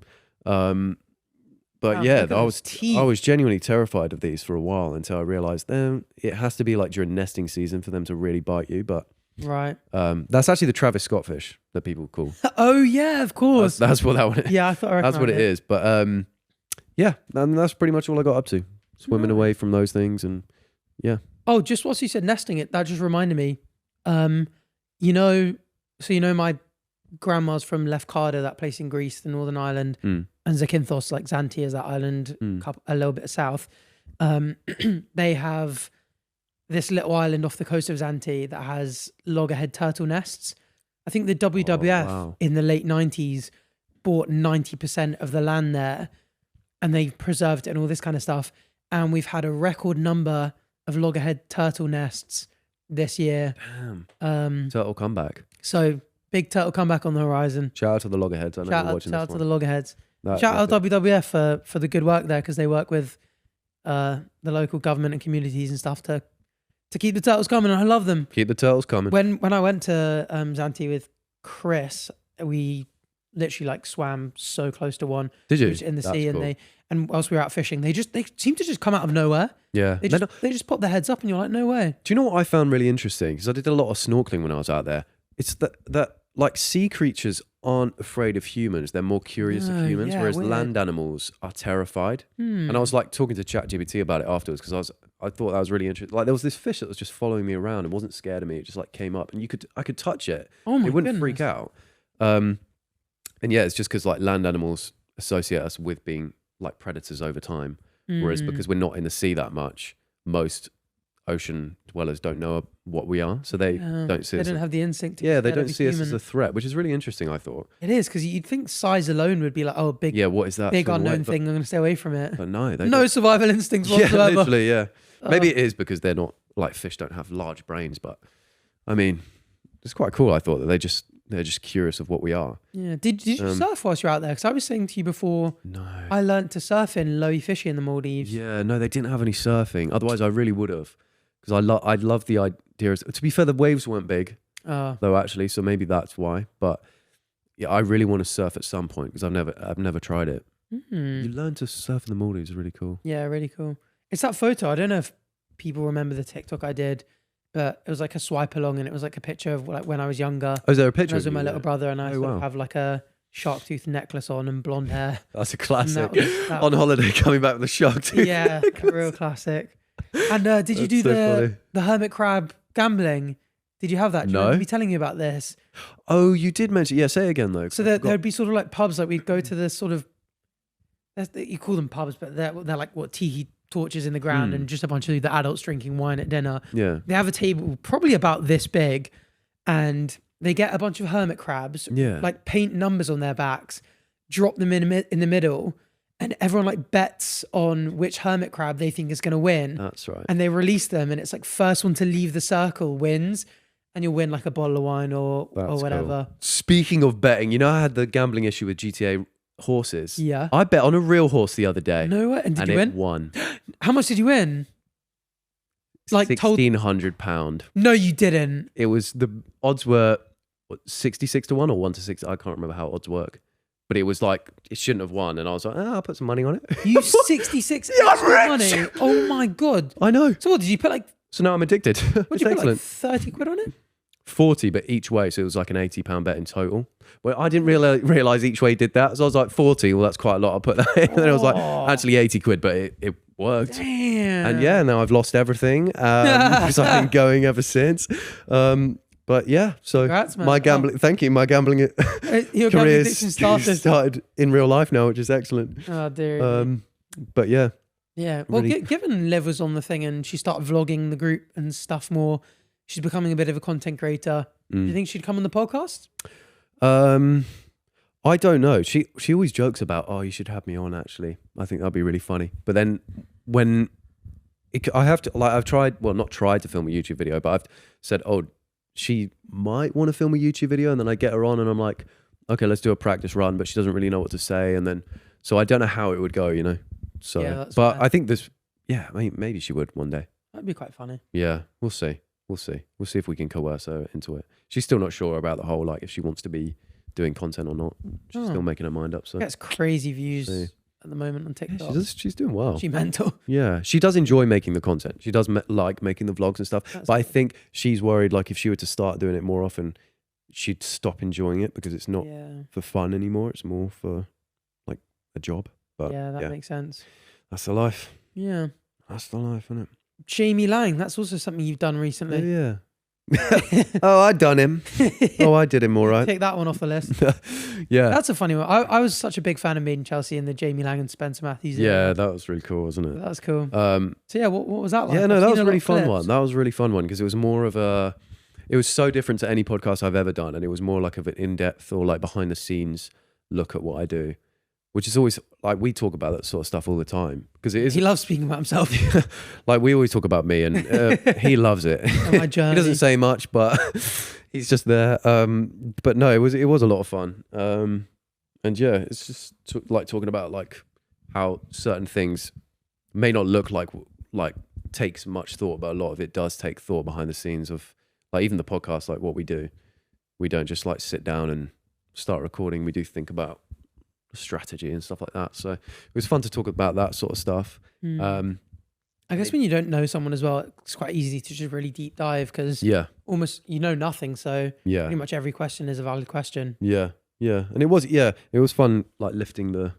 [SPEAKER 1] But
[SPEAKER 2] wow,
[SPEAKER 1] yeah, I was genuinely terrified of these for a while until I realized it has to be like during nesting season for them to really bite you. But
[SPEAKER 2] right,
[SPEAKER 1] that's actually the Travis Scott fish that people call.
[SPEAKER 2] Oh yeah, of course.
[SPEAKER 1] That's what that one is.
[SPEAKER 2] Yeah, I thought
[SPEAKER 1] that's what it is. But yeah, and that's pretty much all I got up to. Swimming away from those things, and yeah.
[SPEAKER 2] Oh, just whilst you said nesting it, that just reminded me. My grandma's from Lefkada, that place in Greece, the Northern Island, and Zakynthos, like Zante is that island, a little bit south. They have this little island off the coast of Zante that has loggerhead turtle nests. I think the WWF in the late 90s bought 90% of the land there, and they preserved it and all this kind of stuff. And we've had a record number of loggerhead turtle nests this year.
[SPEAKER 1] Damn. Turtle comeback.
[SPEAKER 2] So big turtle comeback on the horizon.
[SPEAKER 1] Shout out to the loggerheads. I know you're watching this one.
[SPEAKER 2] Shout out to the loggerheads. Shout out WWF for the good work there, because they work with the local government and communities and stuff to keep the turtles coming. And I love them.
[SPEAKER 1] Keep the turtles coming.
[SPEAKER 2] When I went to Zante with Chris, we literally like swam so close to one.
[SPEAKER 1] Did you?
[SPEAKER 2] In the sea,
[SPEAKER 1] cool.
[SPEAKER 2] and whilst we were out fishing, they seem to just come out of nowhere.
[SPEAKER 1] Yeah.
[SPEAKER 2] They just pop their heads up, and you're like, no way.
[SPEAKER 1] Do you know what I found really interesting? Because I did a lot of snorkeling when I was out there. It's that like sea creatures aren't afraid of humans. They're more curious of humans, whereas land animals are terrified. And I was like talking to ChatGPT about it afterwards, because I thought that was really interesting. Like there was this fish that was just following me around and wasn't scared of me. It just like came up, and I could touch it.
[SPEAKER 2] Oh my
[SPEAKER 1] It wouldn't
[SPEAKER 2] goodness.
[SPEAKER 1] freak out. And yeah, it's just because like land animals associate us with being like predators over time. Whereas because we're not in the sea that much, most ocean dwellers don't know what we are. So they don't see us.
[SPEAKER 2] They don't have the instinct to
[SPEAKER 1] they don't see us as a threat, which is really interesting, I thought.
[SPEAKER 2] It is, because you'd think size alone would be like, oh, big.
[SPEAKER 1] Yeah, what is that?
[SPEAKER 2] Big unknown thing. I'm going to stay away from it.
[SPEAKER 1] But no,
[SPEAKER 2] no survival instincts whatsoever.
[SPEAKER 1] Yeah, literally, yeah. Maybe it is because they're not like fish don't have large brains, but I mean, it's quite cool. I thought that they're just curious of what we are.
[SPEAKER 2] Yeah. Did you surf whilst you're out there? Because I was saying to you before,
[SPEAKER 1] No.
[SPEAKER 2] I learnt to surf in Lowy Fishy in the Maldives.
[SPEAKER 1] Yeah, no, they didn't have any surfing. Otherwise, I really would have, because I love the idea. To be fair, the waves weren't big though, actually, so maybe that's why. But yeah, I really want to surf at some point because I've never tried it. You learn to surf in the Maldives is really cool.
[SPEAKER 2] Yeah, really cool. It's that photo. I don't know if people remember the TikTok I did, but it was like a swipe along, and it was like a picture of like when I was younger.
[SPEAKER 1] Oh, is there a picture?
[SPEAKER 2] I was with
[SPEAKER 1] of
[SPEAKER 2] my
[SPEAKER 1] you
[SPEAKER 2] little
[SPEAKER 1] there?
[SPEAKER 2] brother, and I
[SPEAKER 1] Oh,
[SPEAKER 2] sort of
[SPEAKER 1] wow.
[SPEAKER 2] have like a shark tooth necklace on and blonde hair.
[SPEAKER 1] That's a classic.
[SPEAKER 2] that
[SPEAKER 1] On holiday, coming back with a shark tooth.
[SPEAKER 2] Yeah, a real classic. And did you do
[SPEAKER 1] That's so funny.
[SPEAKER 2] the hermit crab gambling? Did you have that? Do you
[SPEAKER 1] No.
[SPEAKER 2] remember me telling you about this?
[SPEAKER 1] Oh, you did mention. Yeah, say it again though.
[SPEAKER 2] So there'd be sort of like pubs, like we'd go to this sort of, you call them pubs, but they're like what, tiki torches in the ground and just a bunch of the adults drinking wine at dinner.
[SPEAKER 1] Yeah.
[SPEAKER 2] They have a table probably about this big, and they get a bunch of hermit crabs,
[SPEAKER 1] Yeah.
[SPEAKER 2] like paint numbers on their backs, drop them in the middle, and everyone like bets on which hermit crab they think is going to win.
[SPEAKER 1] That's right.
[SPEAKER 2] And they release them, and it's like first one to leave the circle wins, and you'll win like a bottle of wine or
[SPEAKER 1] That's
[SPEAKER 2] whatever.
[SPEAKER 1] cool. Speaking of betting, you know, I had the gambling issue with GTA horses.
[SPEAKER 2] Yeah.
[SPEAKER 1] I bet on a real horse the other day.
[SPEAKER 2] No way. And did you
[SPEAKER 1] it
[SPEAKER 2] win?
[SPEAKER 1] won.
[SPEAKER 2] How much did you win? Like
[SPEAKER 1] £1,600.
[SPEAKER 2] No, you didn't.
[SPEAKER 1] It was, the odds were 66 to 1 or 1 to 6. I can't remember how odds work. But it was like, it shouldn't have won. And I was like, I'll put some money on it.
[SPEAKER 2] You 66 extra money. Oh my God.
[SPEAKER 1] I know.
[SPEAKER 2] So what, did you put like,
[SPEAKER 1] So now I'm addicted.
[SPEAKER 2] what
[SPEAKER 1] It's
[SPEAKER 2] did you put, like
[SPEAKER 1] excellent.
[SPEAKER 2] 30 quid on it?
[SPEAKER 1] 40, but each way. So it was like an £80 bet in total. Well, I didn't realize each way did that. So I was like, 40. Well, that's quite a lot. I'll put that in. And then I was like, actually 80 quid, but it worked.
[SPEAKER 2] Damn.
[SPEAKER 1] And yeah, now I've lost everything because I've been going ever since. But yeah, so
[SPEAKER 2] Congrats, man.
[SPEAKER 1] my gambling, thank you. My gambling
[SPEAKER 2] Your gambling
[SPEAKER 1] career
[SPEAKER 2] addiction started.
[SPEAKER 1] in real life now, which is excellent.
[SPEAKER 2] Oh, dear.
[SPEAKER 1] But yeah,
[SPEAKER 2] Yeah. Well,
[SPEAKER 1] really-
[SPEAKER 2] given Liv was on the thing and she started vlogging the group and stuff more, she's becoming a bit of a content creator. Do you think she'd come on the podcast?
[SPEAKER 1] I don't know. She always jokes about, oh, you should have me on. Actually, I think that'd be really funny. But then when I have to, like, I've tried, well, not tried to film a YouTube video, but I've said, oh, she might want to film a YouTube video, and then I get her on, and I'm like, okay, let's do a practice run, but she doesn't really know what to say, and then so I don't know how it would go, you know. So,
[SPEAKER 2] Yeah, that's
[SPEAKER 1] but
[SPEAKER 2] fair.
[SPEAKER 1] I think this, yeah, maybe she would one day.
[SPEAKER 2] That'd be quite funny.
[SPEAKER 1] Yeah, we'll see. We'll see if we can coerce her into it. She's still not sure about the whole, like, if she wants to be doing content or not. She's still making her mind up. So
[SPEAKER 2] Gets crazy views
[SPEAKER 1] See.
[SPEAKER 2] at the moment on
[SPEAKER 1] yeah,
[SPEAKER 2] TikTok.
[SPEAKER 1] she's doing well.
[SPEAKER 2] She mental.
[SPEAKER 1] Yeah, she does enjoy making the content. She does like making the vlogs and stuff.
[SPEAKER 2] That's
[SPEAKER 1] but I think she's worried, like, if she were to start doing it more often, she'd stop enjoying it because it's not
[SPEAKER 2] Yeah.
[SPEAKER 1] for fun anymore. It's more for like a job. But
[SPEAKER 2] Yeah, that makes sense.
[SPEAKER 1] that's the life.
[SPEAKER 2] Yeah.
[SPEAKER 1] That's the life, isn't it?
[SPEAKER 2] Jamie Laing, that's also something you've done recently.
[SPEAKER 1] Yeah. Oh, I done him. Oh, I did him all right.
[SPEAKER 2] Take that one off the list.
[SPEAKER 1] Yeah.
[SPEAKER 2] That's a funny one. I was such a big fan of Made in Chelsea and the Jamie Laing and Spencer Matthews.
[SPEAKER 1] Yeah,
[SPEAKER 2] era.
[SPEAKER 1] that was really cool, wasn't it?
[SPEAKER 2] That was cool.
[SPEAKER 1] Um,
[SPEAKER 2] So yeah, what was that like?
[SPEAKER 1] yeah, no,
[SPEAKER 2] I've
[SPEAKER 1] that
[SPEAKER 2] seen
[SPEAKER 1] was a
[SPEAKER 2] lot
[SPEAKER 1] really
[SPEAKER 2] of
[SPEAKER 1] fun
[SPEAKER 2] clips.
[SPEAKER 1] one. That was a really fun one because it was more of a, it was so different to any podcast I've ever done, and it was more like of an in-depth or like behind the scenes look at what I do, which is always like, we talk about that sort of stuff all the time because it is
[SPEAKER 2] He loves speaking about himself.
[SPEAKER 1] like, we always talk about me, and he loves it.
[SPEAKER 2] And my journey.
[SPEAKER 1] He doesn't say much, but he's just there. But no, it was a lot of fun. And yeah, it's just like talking about like how certain things may not look like takes much thought, but a lot of it does take thought behind the scenes of, like, even the podcast, like what we do. We don't just like sit down and start recording. We do think about strategy and stuff like that. So it was fun to talk about that sort of stuff.
[SPEAKER 2] I guess when you don't know someone as well, it's quite easy to just really deep dive because
[SPEAKER 1] Yeah,
[SPEAKER 2] almost you know nothing. So
[SPEAKER 1] yeah.
[SPEAKER 2] pretty much every question is a valid question.
[SPEAKER 1] Yeah, yeah, and it was fun, like lifting the,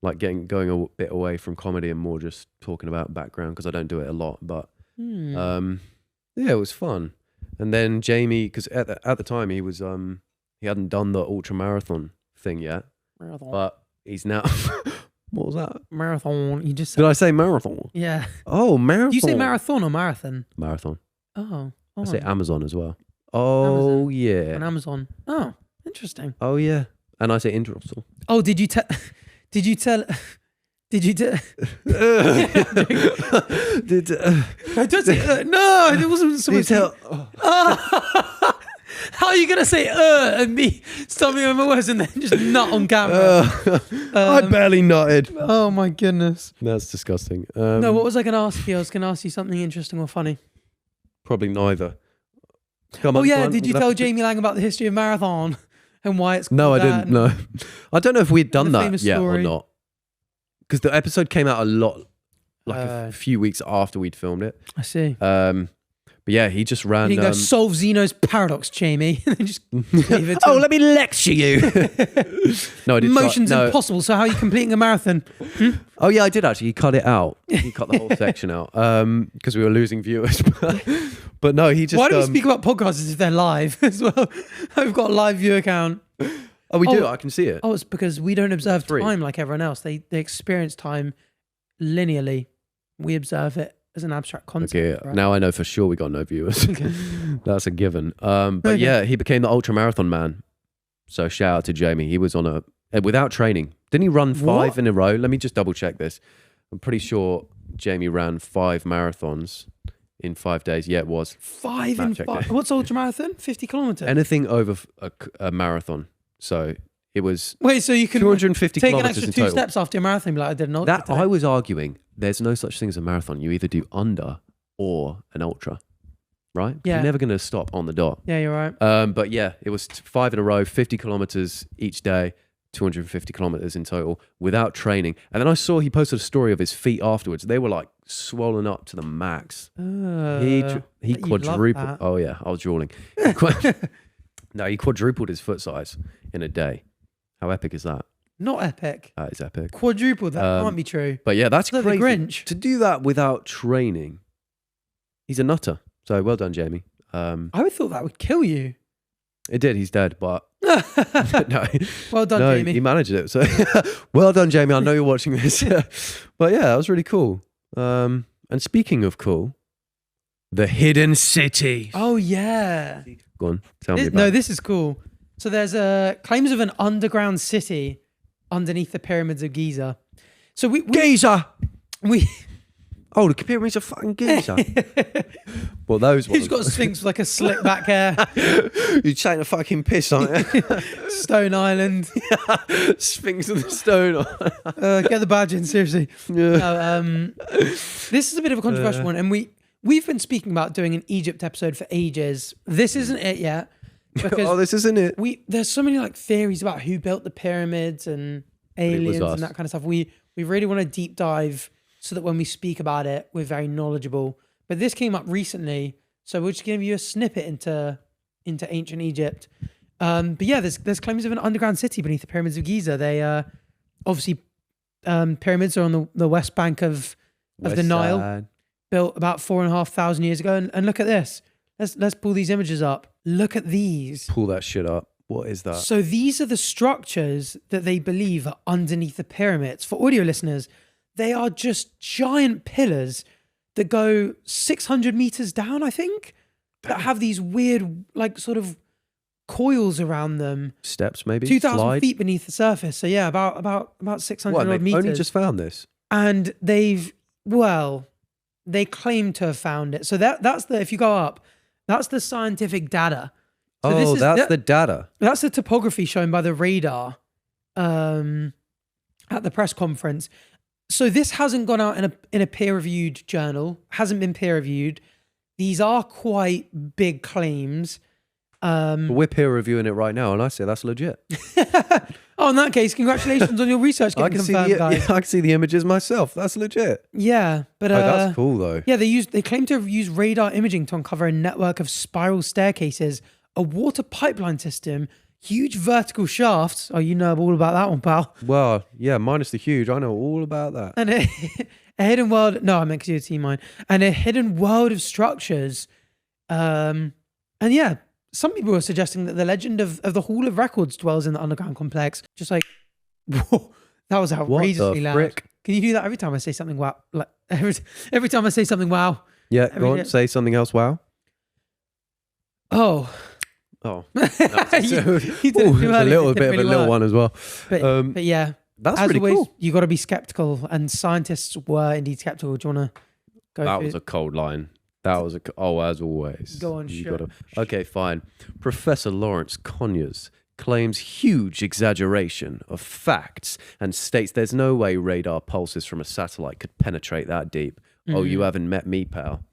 [SPEAKER 1] like going a bit away from comedy and more just talking about background because I don't do it a lot, but yeah, it was fun. And then Jamie, because at the time he was he hadn't done the ultra marathon thing yet,
[SPEAKER 2] Marathon.
[SPEAKER 1] but he's now. What was that?
[SPEAKER 2] Marathon. You just said,
[SPEAKER 1] Did I say marathon?
[SPEAKER 2] yeah.
[SPEAKER 1] Oh, marathon.
[SPEAKER 2] Do you say marathon or marathon?
[SPEAKER 1] Marathon.
[SPEAKER 2] Oh,
[SPEAKER 1] I say Amazon as well. Oh
[SPEAKER 2] Amazon.
[SPEAKER 1] yeah.
[SPEAKER 2] on Amazon. Oh, interesting.
[SPEAKER 1] Oh yeah. And I say interesting.
[SPEAKER 2] Oh, did you tell? Did you do?
[SPEAKER 1] Did
[SPEAKER 2] I don't say, no, it wasn't so much. How are you gonna say and me stumbling over my words and then just nut on camera?
[SPEAKER 1] I barely nutted.
[SPEAKER 2] Oh my goodness.
[SPEAKER 1] That's disgusting.
[SPEAKER 2] No, what was I gonna ask you? I was gonna ask you something interesting or funny.
[SPEAKER 1] Probably neither. Come
[SPEAKER 2] Oh
[SPEAKER 1] on,
[SPEAKER 2] yeah,
[SPEAKER 1] go on.
[SPEAKER 2] did you
[SPEAKER 1] We'll
[SPEAKER 2] tell
[SPEAKER 1] have to-
[SPEAKER 2] Jamie Laing about the history of marathon and why it's called
[SPEAKER 1] No, I
[SPEAKER 2] that
[SPEAKER 1] didn't. No, I don't know if we'd done
[SPEAKER 2] the
[SPEAKER 1] that
[SPEAKER 2] famous
[SPEAKER 1] yet
[SPEAKER 2] story.
[SPEAKER 1] or not. Because the episode came out a lot, like a
[SPEAKER 2] Uh,
[SPEAKER 1] few weeks after we'd filmed it.
[SPEAKER 2] I see.
[SPEAKER 1] But yeah, he just ran.
[SPEAKER 2] You can go solve Zeno's paradox, Jamie, and then just leave it to
[SPEAKER 1] Oh,
[SPEAKER 2] him.
[SPEAKER 1] let me lecture you. No, I did.
[SPEAKER 2] Motion's
[SPEAKER 1] no.
[SPEAKER 2] impossible. So how are you completing a marathon?
[SPEAKER 1] Oh yeah, I did actually. He cut it out. He cut the whole section out because we were losing viewers. But no, he just.
[SPEAKER 2] Why do we speak about podcasts as if they're live as well? I've got a live view account.
[SPEAKER 1] Oh, we do.
[SPEAKER 2] Oh.
[SPEAKER 1] I can see it.
[SPEAKER 2] Oh, it's because we don't observe
[SPEAKER 1] Free.
[SPEAKER 2] time like everyone else. They experience time linearly. We observe it as an abstract concept.
[SPEAKER 1] Okay,
[SPEAKER 2] right?
[SPEAKER 1] now I know for sure we got no viewers. That's a given. But yeah, he became the ultra marathon man. So shout out to Jamie. He was on without training. Didn't he run 5
[SPEAKER 2] What?
[SPEAKER 1] in a row? Let me just double check this. I'm pretty sure Jamie ran 5 marathons in 5 days. Yeah, it was.
[SPEAKER 2] 5
[SPEAKER 1] Matt
[SPEAKER 2] and
[SPEAKER 1] checked
[SPEAKER 2] 5.
[SPEAKER 1] it.
[SPEAKER 2] What's ultramarathon? 50 kilometers.
[SPEAKER 1] Anything over a marathon. So it was
[SPEAKER 2] Wait, so you can
[SPEAKER 1] 250
[SPEAKER 2] take an
[SPEAKER 1] kilometers
[SPEAKER 2] extra
[SPEAKER 1] in
[SPEAKER 2] 2
[SPEAKER 1] total.
[SPEAKER 2] steps after a marathon, be like I did an ultra.
[SPEAKER 1] That I was arguing there's no such thing as a marathon. You either do under or an ultra, right?
[SPEAKER 2] Yeah.
[SPEAKER 1] You're never going to stop on the dot.
[SPEAKER 2] Yeah, you're right.
[SPEAKER 1] But yeah, it was 5 in a row, 50 kilometers each day, 250 kilometers in total without training. And then I saw he posted a story of his feet afterwards. They were like swollen up to the max. He
[SPEAKER 2] Bet you'd love
[SPEAKER 1] quadrupled.
[SPEAKER 2] that.
[SPEAKER 1] Oh yeah, I was drooling. No, he quadrupled his foot size in a day. How epic is that?
[SPEAKER 2] Not epic.
[SPEAKER 1] That is epic.
[SPEAKER 2] Quadruple. That can't be true.
[SPEAKER 1] But yeah, that's
[SPEAKER 2] It's like the
[SPEAKER 1] crazy.
[SPEAKER 2] Grinch.
[SPEAKER 1] To do that without training, he's a nutter. So well done, Jamie.
[SPEAKER 2] I would thought that would kill you.
[SPEAKER 1] It did. He's dead, but no,
[SPEAKER 2] Well done,
[SPEAKER 1] no,
[SPEAKER 2] Jamie.
[SPEAKER 1] he managed it. So well done, Jamie. I know you're watching this, but yeah, that was really cool. And speaking of cool, the hidden city.
[SPEAKER 2] Oh yeah.
[SPEAKER 1] Go on, tell me about
[SPEAKER 2] No,
[SPEAKER 1] it.
[SPEAKER 2] this is cool. So there's claims of an underground city underneath the pyramids of Giza. So we
[SPEAKER 1] Giza.
[SPEAKER 2] Oh,
[SPEAKER 1] the pyramids are fucking Giza. Well, those ones.
[SPEAKER 2] who's got a sphinx with like a slick back hair?
[SPEAKER 1] You're taking a fucking piss on it.
[SPEAKER 2] Stone Island.
[SPEAKER 1] Sphinx of the stone.
[SPEAKER 2] Get the badge in, seriously.
[SPEAKER 1] Yeah.
[SPEAKER 2] No, this is a bit of a controversial one, and we've been speaking about doing an Egypt episode for ages. This isn't it yet. Because
[SPEAKER 1] Oh, this isn't it.
[SPEAKER 2] there's so many like theories about who built the pyramids and aliens
[SPEAKER 1] us.
[SPEAKER 2] and that kind of stuff. We really want to deep dive so that when we speak about it, we're very knowledgeable. But this came up recently, so we'll just give you a snippet into ancient Egypt. But yeah, there's claims of an underground city beneath the pyramids of Giza. They obviously pyramids are on the west bank of the Nile,
[SPEAKER 1] Side.
[SPEAKER 2] built about 4,500 years ago. And look at this. Let's pull these images up. Look at these.
[SPEAKER 1] Pull that shit up. What is that?
[SPEAKER 2] So these are the structures that they believe are underneath the pyramids. For audio listeners, they are just giant pillars that go 600 meters down, I think, that have these weird, like, sort of coils around them.
[SPEAKER 1] Steps, maybe?
[SPEAKER 2] 2,000
[SPEAKER 1] Slide?
[SPEAKER 2] feet beneath the surface. So yeah, about 600
[SPEAKER 1] What,
[SPEAKER 2] odd
[SPEAKER 1] they
[SPEAKER 2] meters.
[SPEAKER 1] only just found this?
[SPEAKER 2] And they claim to have found it. So that's the, if you go up, that's the scientific data. So this is
[SPEAKER 1] the data.
[SPEAKER 2] That's the topography shown by the radar at the press conference. So this hasn't gone out in a peer-reviewed journal, hasn't been peer-reviewed. These are quite big claims.
[SPEAKER 1] We're peer reviewing it right now, and I say that's legit.
[SPEAKER 2] Oh, in that case, congratulations on your research
[SPEAKER 1] I
[SPEAKER 2] getting
[SPEAKER 1] can see
[SPEAKER 2] confirmed, guys.
[SPEAKER 1] I can see the images myself. That's legit.
[SPEAKER 2] Yeah, but
[SPEAKER 1] That's cool though.
[SPEAKER 2] yeah, they claim to have used radar imaging to uncover a network of spiral staircases, a water pipeline system, huge vertical shafts. Oh, you know all about that one, pal.
[SPEAKER 1] Well, yeah, minus the huge. I know all about that.
[SPEAKER 2] And a hidden world. No, I meant because you see mine. And a hidden world of structures. And yeah, some people are suggesting that the legend of the Hall of Records dwells in the underground complex. Just like, whoa, that was outrageously loud.
[SPEAKER 1] frick?
[SPEAKER 2] Can you do that every time I say something wow? Like every time I say something wow.
[SPEAKER 1] Yeah,
[SPEAKER 2] Every
[SPEAKER 1] go on,
[SPEAKER 2] day-
[SPEAKER 1] say something else. Wow.
[SPEAKER 2] Oh.
[SPEAKER 1] Oh,
[SPEAKER 2] you did it
[SPEAKER 1] Ooh,
[SPEAKER 2] too
[SPEAKER 1] a
[SPEAKER 2] early.
[SPEAKER 1] little
[SPEAKER 2] It
[SPEAKER 1] bit
[SPEAKER 2] didn't
[SPEAKER 1] of a
[SPEAKER 2] really
[SPEAKER 1] little
[SPEAKER 2] work.
[SPEAKER 1] one as well.
[SPEAKER 2] But yeah,
[SPEAKER 1] That's
[SPEAKER 2] As
[SPEAKER 1] really
[SPEAKER 2] always,
[SPEAKER 1] cool.
[SPEAKER 2] you got to be skeptical, and scientists were indeed skeptical. Do you want to go?
[SPEAKER 1] That
[SPEAKER 2] through-
[SPEAKER 1] was a cold line. As always.
[SPEAKER 2] Go on,
[SPEAKER 1] You
[SPEAKER 2] sure.
[SPEAKER 1] Okay, fine. Professor Lawrence Conyers claims huge exaggeration of facts and states there's no way radar pulses from a satellite could penetrate that deep. Oh, you haven't met me, pal.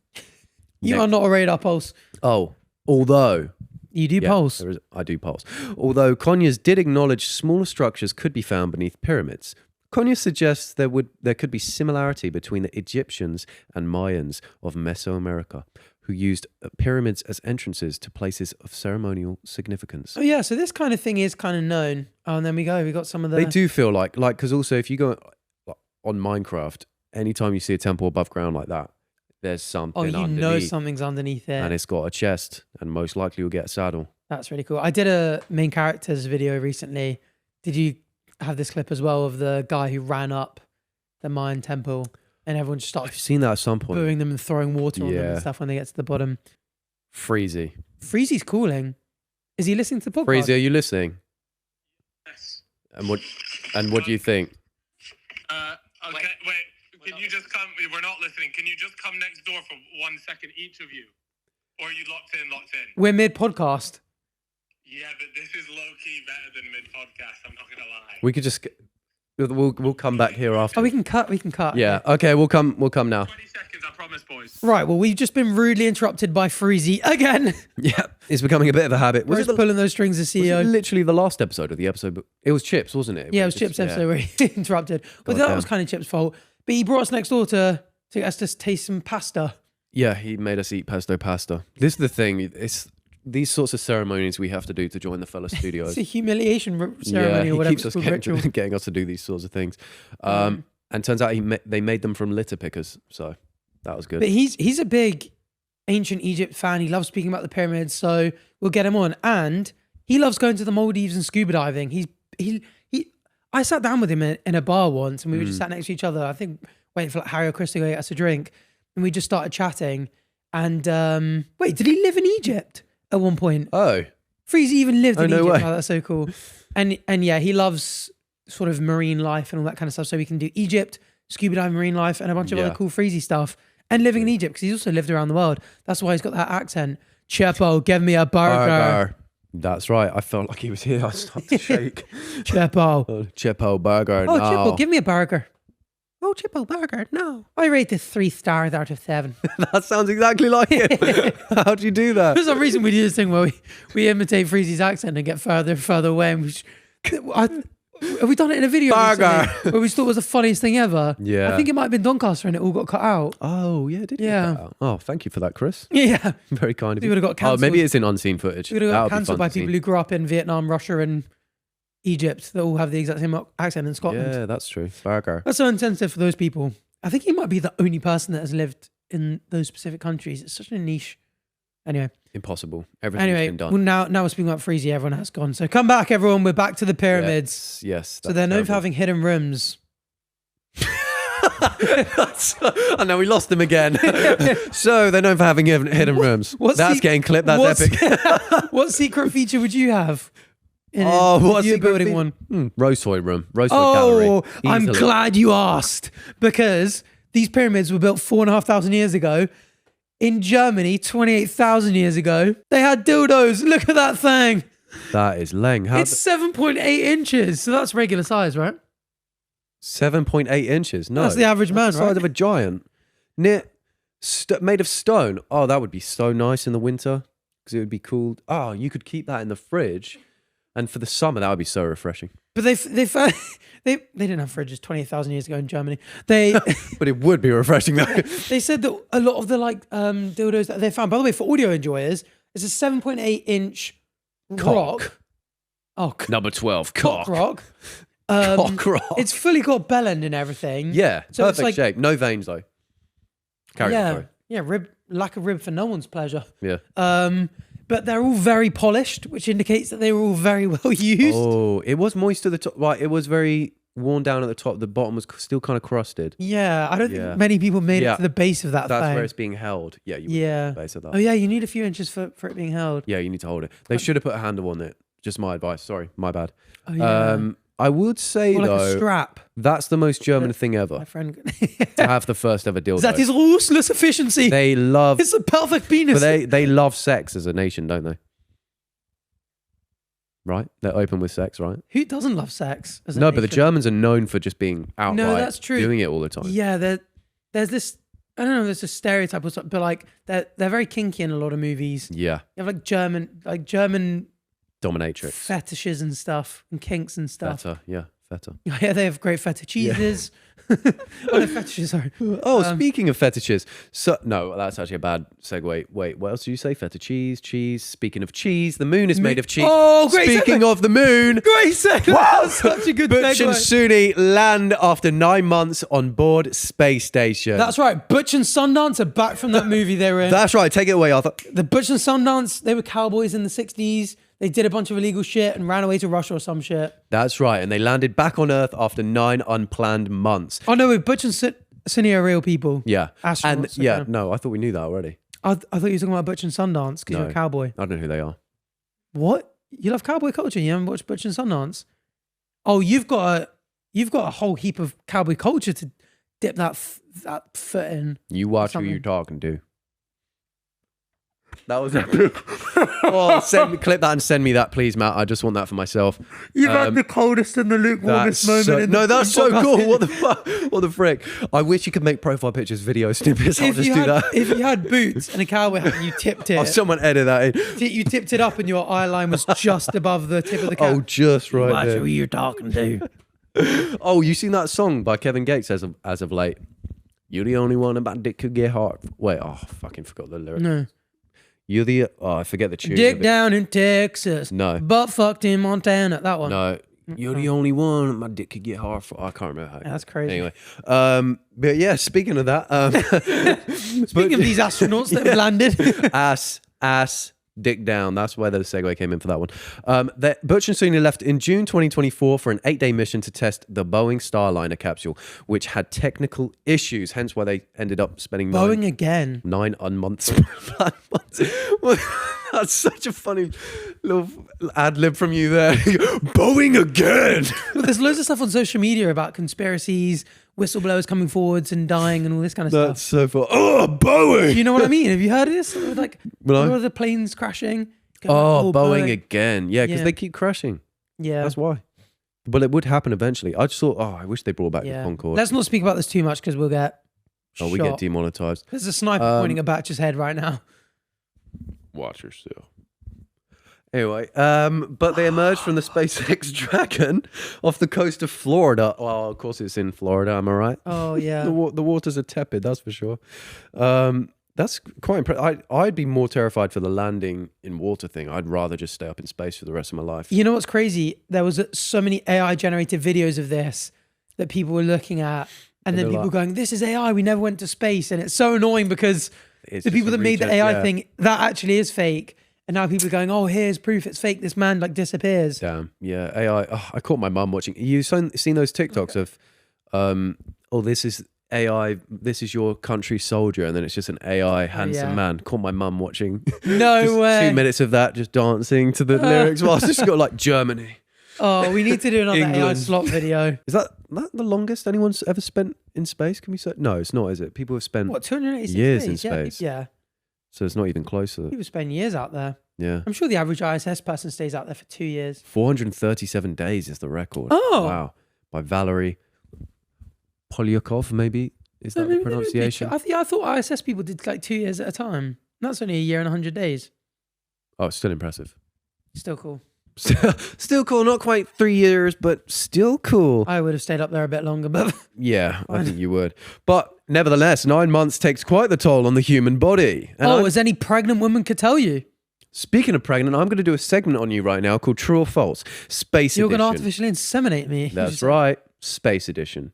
[SPEAKER 2] You are not a radar pulse.
[SPEAKER 1] Oh, although
[SPEAKER 2] You do pulse.
[SPEAKER 1] I do pulse. Although Conyers did acknowledge smaller structures could be found beneath pyramids. Conyers suggests there could be similarity between the Egyptians and Mayans of Mesoamerica, who used pyramids as entrances to places of ceremonial significance.
[SPEAKER 2] Oh yeah, so this kind of thing is kind of known. Oh, and then we got some of the.
[SPEAKER 1] They do feel like because also if you go on Minecraft, anytime you see a temple above ground like that, there's something
[SPEAKER 2] Oh, you
[SPEAKER 1] underneath.
[SPEAKER 2] know something's underneath it.
[SPEAKER 1] And it's got a chest, and most likely you'll get a saddle.
[SPEAKER 2] That's really cool. I did a main characters video recently. Did you have this clip as well of the guy who ran up the Mayan temple and everyone just
[SPEAKER 1] I've
[SPEAKER 2] started
[SPEAKER 1] seen that at some point.
[SPEAKER 2] booing them and throwing water on them
[SPEAKER 1] Yeah.
[SPEAKER 2] and stuff when they get to the bottom?
[SPEAKER 1] Freezy.
[SPEAKER 2] Freezy's calling. Is he listening to the podcast?
[SPEAKER 1] Freezy, are you listening?
[SPEAKER 4] Yes.
[SPEAKER 1] And what do you think?
[SPEAKER 4] Okay, wait. Can you just come? We're not listening. Can you just come next door for 1 second, each of you? Or are you locked in?
[SPEAKER 2] We're mid podcast.
[SPEAKER 4] Yeah, but this is low-key better than mid-podcast. I'm not going to lie.
[SPEAKER 1] We could just we'll come back here after.
[SPEAKER 2] Oh, we can cut. We can cut.
[SPEAKER 1] Yeah. Okay, we'll come now.
[SPEAKER 4] 20 seconds, I promise, boys.
[SPEAKER 2] Right. Well, we've just been rudely interrupted by Freezy again.
[SPEAKER 1] Yeah, it's becoming a bit of a habit.
[SPEAKER 2] We're just pulling those strings as
[SPEAKER 1] was it
[SPEAKER 2] CEO.
[SPEAKER 1] literally the last episode of the episode? It was Chips, wasn't it?
[SPEAKER 2] Yeah, it was Chip's episode where he interrupted. But that
[SPEAKER 1] damn.
[SPEAKER 2] was kind of Chip's fault. But he brought us next door to get us to taste some pasta.
[SPEAKER 1] Yeah, he made us eat pesto pasta. This is the thing. It's these sorts of ceremonies we have to do to join the fellow studios.
[SPEAKER 2] It's a humiliation ceremony or whatever.
[SPEAKER 1] He keeps
[SPEAKER 2] It's
[SPEAKER 1] us
[SPEAKER 2] called ritual.
[SPEAKER 1] getting us to do these sorts of things. And turns out they made them from litter pickers, so that was good.
[SPEAKER 2] But he's a big ancient Egypt fan. He loves speaking about the pyramids, so we'll get him on. And he loves going to the Maldives and scuba diving. I sat down with him in a bar once, and we were just sat next to each other. I think waiting for like Harry or Chris to go get us a drink, and we just started chatting. And wait, did he live in Egypt at one point?
[SPEAKER 1] Oh,
[SPEAKER 2] Freezy even lived in
[SPEAKER 1] no
[SPEAKER 2] Egypt.
[SPEAKER 1] way.
[SPEAKER 2] Oh, that's so cool. And yeah, he loves sort of marine life and all that kind of stuff. So we can do Egypt, scuba diving, marine life, and a bunch of
[SPEAKER 1] Yeah.
[SPEAKER 2] other cool Freezy stuff. And living in Egypt because he's also lived around the world. That's why he's got that accent. Chepo, give me a burger.
[SPEAKER 1] That's right. I felt like he was here. I started to shake.
[SPEAKER 2] Chepo.
[SPEAKER 1] Oh, Chippo burger.
[SPEAKER 2] Oh,
[SPEAKER 1] no.
[SPEAKER 2] Chepo, give me a burger. Oh, Chepo burger. No. I rate this 3 stars out of 7.
[SPEAKER 1] That sounds exactly like it. How'd you do that?
[SPEAKER 2] For some reason, we do this thing where we imitate Freezy's accent and get further and further away. And have we done it in a video
[SPEAKER 1] Burger.
[SPEAKER 2] recently where we thought it was the funniest thing ever?
[SPEAKER 1] Yeah.
[SPEAKER 2] I think it might have been Doncaster and it all got cut out.
[SPEAKER 1] Oh, yeah, did you?
[SPEAKER 2] Yeah.
[SPEAKER 1] get that out? Oh, thank you for that, Chris.
[SPEAKER 2] Yeah.
[SPEAKER 1] Very kind of
[SPEAKER 2] We
[SPEAKER 1] you.
[SPEAKER 2] would've got
[SPEAKER 1] Oh, maybe
[SPEAKER 2] cancelled.
[SPEAKER 1] it's in unseen footage.
[SPEAKER 2] We would have
[SPEAKER 1] That
[SPEAKER 2] got
[SPEAKER 1] would be
[SPEAKER 2] cancelled
[SPEAKER 1] fun
[SPEAKER 2] by
[SPEAKER 1] to see.
[SPEAKER 2] people who grew up in Vietnam, Russia, and Egypt that all have the exact same accent in Scotland.
[SPEAKER 1] Yeah, that's true. Burger.
[SPEAKER 2] That's so insensitive for those people. I think he might be the only person that has lived in those specific countries. It's such a niche. Anyway,
[SPEAKER 1] Impossible. Everything's been
[SPEAKER 2] well,
[SPEAKER 1] done.
[SPEAKER 2] now we're speaking about Freezy. Everyone has gone. So come back, everyone. We're back to the pyramids.
[SPEAKER 1] Yes.
[SPEAKER 2] So they're known for having hidden rooms.
[SPEAKER 1] I know we lost them again. So they're known for having hidden rooms. That's getting clipped. That's epic.
[SPEAKER 2] What secret feature would you have?
[SPEAKER 1] What
[SPEAKER 2] if you're
[SPEAKER 1] secret
[SPEAKER 2] building
[SPEAKER 1] fe-
[SPEAKER 2] one?
[SPEAKER 1] Rose toy room. Rose toy gallery.
[SPEAKER 2] Oh, I'm
[SPEAKER 1] Easily.
[SPEAKER 2] glad you asked because these pyramids were built 4,500 years ago in Germany. 28,000 years ago, they had dildos. Look at that thing.
[SPEAKER 1] That is Laing.
[SPEAKER 2] It's 7.8 inches, so that's regular size, right?
[SPEAKER 1] 7.8 inches. No,
[SPEAKER 2] That's the average man,
[SPEAKER 1] That's the
[SPEAKER 2] right?
[SPEAKER 1] size of a giant. Made of stone. Oh, that would be so nice in the winter because it would be cool. Oh, you could keep that in the fridge, and for the summer that would be so refreshing.
[SPEAKER 2] But they found they didn't have fridges 28,000 years ago in Germany. They
[SPEAKER 1] But it would be refreshing though.
[SPEAKER 2] they said that a lot of the dildos that they found, by the way, for audio enjoyers, it's a 7.8 inch rock. Oh,
[SPEAKER 1] Number 12.
[SPEAKER 2] cock rock.
[SPEAKER 1] Cock rock.
[SPEAKER 2] It's fully got bell end and everything.
[SPEAKER 1] Yeah,
[SPEAKER 2] So it's
[SPEAKER 1] perfect
[SPEAKER 2] like-
[SPEAKER 1] shape. No veins though. Carry on, sorry.
[SPEAKER 2] yeah, lack of rib for no one's pleasure.
[SPEAKER 1] Yeah.
[SPEAKER 2] But they're all very polished, which indicates that they were all very well used.
[SPEAKER 1] Oh, it was moist to the top. Right, it was very worn down at the top. The bottom was still kind of crusted.
[SPEAKER 2] Yeah, I don't
[SPEAKER 1] Yeah.
[SPEAKER 2] think many people made
[SPEAKER 1] Yeah.
[SPEAKER 2] it to the base of that
[SPEAKER 1] That's
[SPEAKER 2] thing.
[SPEAKER 1] where it's being held. Yeah, you
[SPEAKER 2] Yeah.
[SPEAKER 1] the base of that.
[SPEAKER 2] Oh yeah, you need a few inches for it being held.
[SPEAKER 1] Yeah, you need to hold it. They should have put a handle on it. Just my advice. Sorry, my bad.
[SPEAKER 2] Oh, yeah.
[SPEAKER 1] I would say
[SPEAKER 2] Or like a
[SPEAKER 1] though,
[SPEAKER 2] strap.
[SPEAKER 1] that's the most German thing
[SPEAKER 2] My
[SPEAKER 1] ever
[SPEAKER 2] friend.
[SPEAKER 1] to have the first ever dildo.
[SPEAKER 2] That is ruthless efficiency.
[SPEAKER 1] They love,
[SPEAKER 2] It's a perfect penis.
[SPEAKER 1] but they love sex as a nation, don't they? Right? They're open with sex, right?
[SPEAKER 2] Who doesn't love sex? As a
[SPEAKER 1] No, but the
[SPEAKER 2] nation?
[SPEAKER 1] Germans are known for just being outright
[SPEAKER 2] that's true.
[SPEAKER 1] doing it all the time.
[SPEAKER 2] Yeah, there's this. I don't know. There's a stereotype or something, but like they're very kinky in a lot of movies.
[SPEAKER 1] Yeah.
[SPEAKER 2] You have like German
[SPEAKER 1] Dominatrix.
[SPEAKER 2] fetishes and stuff and kinks and stuff.
[SPEAKER 1] Feta. Yeah. Feta.
[SPEAKER 2] Yeah, they have great fetishes. Oh, no, fetishes. Sorry.
[SPEAKER 1] Oh, speaking of fetishes. So, no, that's actually a bad segue. Wait, what else did you say? Feta cheese. Speaking of cheese, the moon is made of cheese.
[SPEAKER 2] Oh, great
[SPEAKER 1] Speaking
[SPEAKER 2] segue.
[SPEAKER 1] of the moon.
[SPEAKER 2] Great segue. Wow, such a good
[SPEAKER 1] Butch and
[SPEAKER 2] segue.
[SPEAKER 1] Suni land after 9 months on board space station.
[SPEAKER 2] That's right. Butch and Sundance are back from that movie they were in.
[SPEAKER 1] That's right. Take it away, Arthur.
[SPEAKER 2] The Butch and Sundance, they were cowboys in the 60s. They did a bunch of illegal shit and ran away to Russia or some shit.
[SPEAKER 1] That's right. And they landed back on Earth after 9 unplanned months.
[SPEAKER 2] Oh, no, wait, Butch and Sunny are real people.
[SPEAKER 1] Yeah.
[SPEAKER 2] Astronauts,
[SPEAKER 1] And yeah,
[SPEAKER 2] okay.
[SPEAKER 1] no, I thought we knew that already.
[SPEAKER 2] I thought you were talking about Butch and Sundance because you're a cowboy.
[SPEAKER 1] I don't know who they are.
[SPEAKER 2] What? You love cowboy culture? You haven't watched Butch and Sundance? Oh, you've got a whole heap of cowboy culture to dip that foot in.
[SPEAKER 1] You watch
[SPEAKER 2] Something.
[SPEAKER 1] who you're talking to. That was epic. Clip that and send me that, please, Matt. I just want that for myself.
[SPEAKER 2] You've had the coldest and the lukewarmest moment.
[SPEAKER 1] That's so cool. What the fuck? What the frick? I wish you could make profile pictures, video snippets. I'll just do that.
[SPEAKER 2] If you had boots and a cowboy hat and you tipped it,
[SPEAKER 1] Oh, someone edit that in.
[SPEAKER 2] you tipped it up and your eye line was just above the tip of the cap.
[SPEAKER 1] Oh, just right
[SPEAKER 3] Watch
[SPEAKER 1] there.
[SPEAKER 3] who you're talking to.
[SPEAKER 1] Oh, you seen that song by Kevin Gates as of late? You're the only one about dick could get hard. Wait, I fucking forgot the lyric.
[SPEAKER 2] No.
[SPEAKER 1] You're the I forget the tune.
[SPEAKER 2] Dick down in Texas.
[SPEAKER 1] No.
[SPEAKER 2] Butt fucked in Montana. That one.
[SPEAKER 1] No, you're the only one my dick could get hard for. I can't remember how.
[SPEAKER 2] That's crazy.
[SPEAKER 1] Anyway, but yeah, speaking of that,
[SPEAKER 2] Speaking of these astronauts that have landed.
[SPEAKER 1] ass, dick down. That's where the segue came in for that one. Butch and Suni left in June 2024 for an 8-day mission to test the Boeing Starliner capsule, which had technical issues, hence why they ended up spending
[SPEAKER 2] Boeing again.
[SPEAKER 1] 9 months. That's such a funny little ad lib from you there. Boeing again.
[SPEAKER 2] But there's loads of stuff on social media about conspiracies, whistleblowers coming forwards and dying and all this kind of
[SPEAKER 1] That's
[SPEAKER 2] stuff.
[SPEAKER 1] so fun. Oh, Boeing.
[SPEAKER 2] You know what I mean? Have you heard of this? Like,
[SPEAKER 1] No.
[SPEAKER 2] all of the planes crashing.
[SPEAKER 1] Oh, Boeing again. Yeah, because
[SPEAKER 2] Yeah.
[SPEAKER 1] they keep crashing.
[SPEAKER 2] Yeah.
[SPEAKER 1] That's why. But it would happen eventually. I just thought, I wish they brought back the
[SPEAKER 2] Yeah.
[SPEAKER 1] Concorde.
[SPEAKER 2] Let's not speak about this too much because we'll get
[SPEAKER 1] we get
[SPEAKER 2] shot.
[SPEAKER 1] demonetized.
[SPEAKER 2] There's a sniper pointing at Batch's head right now.
[SPEAKER 1] Watch her still. Anyway, but they emerged from the SpaceX Dragon off the coast of Florida. Well, of course it's in Florida, am I right?
[SPEAKER 2] Oh, yeah.
[SPEAKER 1] The waters are tepid, that's for sure. That's quite impressive. I'd be more terrified for the landing in water thing. I'd rather just stay up in space for the rest of my life.
[SPEAKER 2] You know what's crazy? There was so many AI generated videos of this that people were looking at, and then
[SPEAKER 1] they're
[SPEAKER 2] people
[SPEAKER 1] like-
[SPEAKER 2] going, "This is AI. We never went to space," and it's so annoying because
[SPEAKER 1] It's
[SPEAKER 2] the
[SPEAKER 1] just
[SPEAKER 2] people
[SPEAKER 1] a
[SPEAKER 2] that made the
[SPEAKER 1] reject,
[SPEAKER 2] AI
[SPEAKER 1] yeah.
[SPEAKER 2] thing that actually is fake, and now people are going, "Oh, here's proof it's fake." This man like disappears.
[SPEAKER 1] Damn, yeah, AI. Oh, I caught my mum watching. You seen those TikToks of, this is AI. This is your country soldier, and then it's just an AI handsome
[SPEAKER 2] yeah.
[SPEAKER 1] man. Caught my mum watching.
[SPEAKER 2] No
[SPEAKER 1] Just
[SPEAKER 2] way.
[SPEAKER 1] 2 minutes of that, just dancing to the lyrics. While it's just got like Germany.
[SPEAKER 2] Oh, we need to do another AI
[SPEAKER 1] England.
[SPEAKER 2] slot video.
[SPEAKER 1] Is that the longest anyone's ever spent in space? Can we say? No, it's not. Is it? People have spent
[SPEAKER 2] What, 286
[SPEAKER 1] years
[SPEAKER 2] days?
[SPEAKER 1] in space.
[SPEAKER 2] Yeah.
[SPEAKER 1] So it's not even close to that.
[SPEAKER 2] People spend years out there.
[SPEAKER 1] Yeah.
[SPEAKER 2] I'm sure the average ISS person stays out there for 2 years.
[SPEAKER 1] 437 days is the record.
[SPEAKER 2] Oh.
[SPEAKER 1] Wow. By Valery Polyakov, maybe? Is that the pronunciation?
[SPEAKER 2] I thought ISS people did like 2 years at a time. That's only a year and 100 days.
[SPEAKER 1] Oh, it's still impressive.
[SPEAKER 2] Still cool.
[SPEAKER 1] Still cool. Not quite 3 years, but still cool.
[SPEAKER 2] I would have stayed up there a bit longer, but
[SPEAKER 1] Yeah, I think you would. But nevertheless, 9 months takes quite the toll on the human body. And I'm-
[SPEAKER 2] as any pregnant woman could tell you,
[SPEAKER 1] speaking of pregnant, I'm going to do a segment on you right now called True or False, Space
[SPEAKER 2] you're going
[SPEAKER 1] Edition.
[SPEAKER 2] to artificially inseminate me.
[SPEAKER 1] That's right. Space Edition.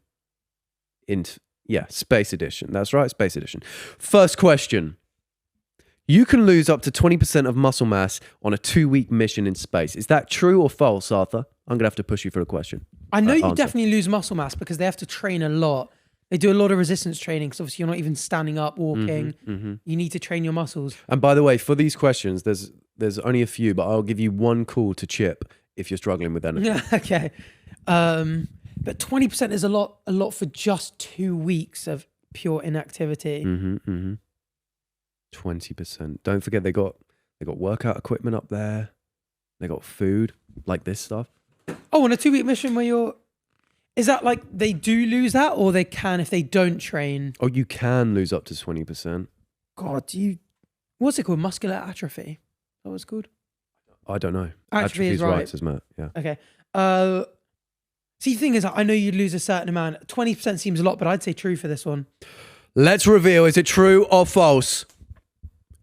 [SPEAKER 1] Space Edition. That's right, Space Edition. First question. You can lose up to 20% of muscle mass on a 2-week mission in space. Is that true or false, Arthur? I'm going to have to push you for a question.
[SPEAKER 2] I know you
[SPEAKER 1] answer.
[SPEAKER 2] definitely lose muscle mass because they have to train a lot. They do a lot of resistance training because obviously you're not even standing up, walking. You need to train your muscles.
[SPEAKER 1] And by the way, for these questions, there's only a few, but I'll give you one call to chip if you're struggling with anything.
[SPEAKER 2] Yeah, okay. But 20% is a lot for just 2 weeks of pure inactivity.
[SPEAKER 1] 20%. Don't forget they got workout equipment up there. They got food, like this stuff.
[SPEAKER 2] Oh, on a 2-week mission where is that like they do lose that, or they can if they don't train?
[SPEAKER 1] Oh, you can lose up to 20%.
[SPEAKER 2] God, what's it called? Muscular atrophy? That was called?
[SPEAKER 1] I don't know.
[SPEAKER 2] Atrophy is right.
[SPEAKER 1] says Matt. Yeah.
[SPEAKER 2] Okay. See, the thing is, I know you'd lose a certain amount. 20% seems a lot, but I'd say true for this one.
[SPEAKER 1] Let's reveal, is it true or false?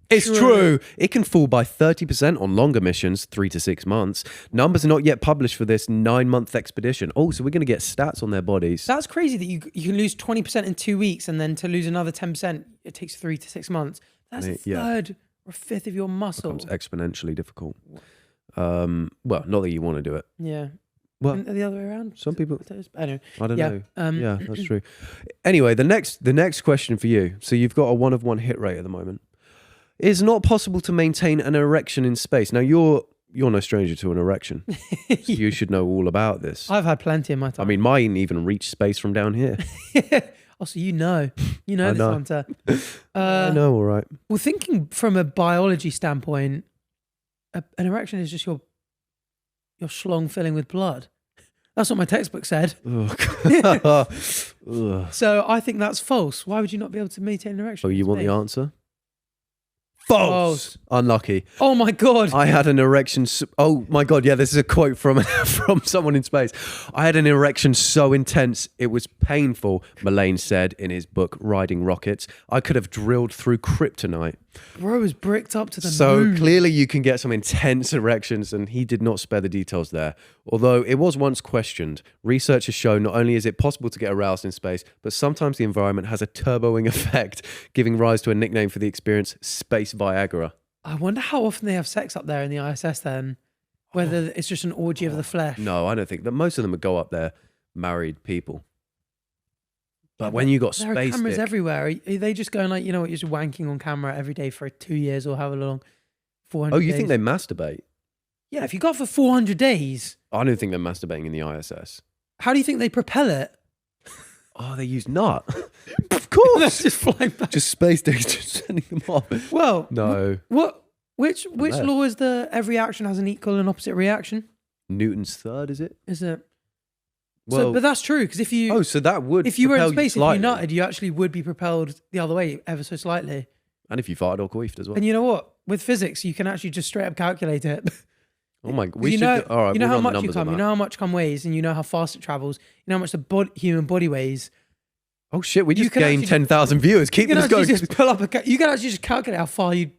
[SPEAKER 1] It's true. It can fall by 30% on longer missions, 3 to 6 months. Numbers are not yet published for this 9-month expedition. Oh, so we're going to get stats on their bodies.
[SPEAKER 2] That's crazy that you can lose 20% in 2 weeks, and then to lose another 10%, it takes 3 to 6 months. That's a third or a fifth of your muscle.
[SPEAKER 1] Becomes exponentially difficult. Well, not that you want to do it.
[SPEAKER 2] Yeah.
[SPEAKER 1] Well,
[SPEAKER 2] the other way around.
[SPEAKER 1] Some people.
[SPEAKER 2] Anyway.
[SPEAKER 1] I don't know.
[SPEAKER 2] Yeah.
[SPEAKER 1] Yeah, that's true. Anyway, the next question for you. So you've got a 1 of 1 hit rate at the moment. It's not possible to maintain an erection in space. Now you're no stranger to an erection. So you should know all about this.
[SPEAKER 2] I've had plenty in my time.
[SPEAKER 1] I mean, mine even reached space from down here.
[SPEAKER 2] Also, you know this, Hunter.
[SPEAKER 1] I know, all right.
[SPEAKER 2] Well, thinking from a biology standpoint, an erection is just your schlong filling with blood. That's what my textbook said. So I think that's false. Why would you not be able to maintain an erection?
[SPEAKER 1] Oh, you want the answer? False. Unlucky.
[SPEAKER 2] Oh my God.
[SPEAKER 1] I had an erection. Oh my God. Yeah, this is a quote from someone in space. I had an erection so intense, it was painful, Laing said in his book, Riding Rockets. I could have drilled through kryptonite.
[SPEAKER 2] Bro was bricked up to the
[SPEAKER 1] So
[SPEAKER 2] moon.
[SPEAKER 1] clearly you can get some intense erections, and he did not spare the details there. Although it was once questioned, research has shown not only is it possible to get aroused in space, but sometimes the environment has a turboing effect, giving rise to a nickname for the experience, Space Viagra.
[SPEAKER 2] I wonder how often they have sex up there in the ISS then. Whether it's just an orgy of the flesh.
[SPEAKER 1] No, I don't think that. Most of them would go up there married people. But when you got
[SPEAKER 2] there
[SPEAKER 1] space
[SPEAKER 2] are cameras
[SPEAKER 1] dick,
[SPEAKER 2] everywhere. Are they just going like, you know what, you're just wanking on camera every day for 2 years or however long? 400
[SPEAKER 1] oh, you
[SPEAKER 2] days.
[SPEAKER 1] think they masturbate?
[SPEAKER 2] Yeah, if you got for 400 days,
[SPEAKER 1] I don't think they're masturbating in the ISS.
[SPEAKER 2] how do you think they propel it?
[SPEAKER 1] Oh, they use nut. Of course.
[SPEAKER 2] Just flying back.
[SPEAKER 1] Just space dicks, just sending them off.
[SPEAKER 2] Well,
[SPEAKER 1] No.
[SPEAKER 2] Which
[SPEAKER 1] Unless.
[SPEAKER 2] law is every action has an equal and opposite reaction?
[SPEAKER 1] Newton's third, is it?
[SPEAKER 2] Is it?
[SPEAKER 1] Well,
[SPEAKER 2] But that's true, because if you
[SPEAKER 1] so that would
[SPEAKER 2] if you were in
[SPEAKER 1] propel
[SPEAKER 2] space, if you
[SPEAKER 1] slightly.
[SPEAKER 2] nutted, you actually would be propelled the other way ever so slightly.
[SPEAKER 1] And if you farted or queefed as well.
[SPEAKER 2] And you know what? With physics, you can actually just straight up calculate it.
[SPEAKER 1] Oh my,
[SPEAKER 2] All right, you know
[SPEAKER 1] we'll
[SPEAKER 2] how
[SPEAKER 1] run the
[SPEAKER 2] much you
[SPEAKER 1] numbers
[SPEAKER 2] come,
[SPEAKER 1] on
[SPEAKER 2] you
[SPEAKER 1] that.
[SPEAKER 2] know how much cum weighs, and you know how fast it travels. You know how much the human body weighs.
[SPEAKER 1] Oh shit, we just
[SPEAKER 2] can
[SPEAKER 1] gained
[SPEAKER 2] actually
[SPEAKER 1] 10,000 viewers. Keep
[SPEAKER 2] You can
[SPEAKER 1] this
[SPEAKER 2] actually
[SPEAKER 1] going.
[SPEAKER 2] just pull up you can actually just calculate how far you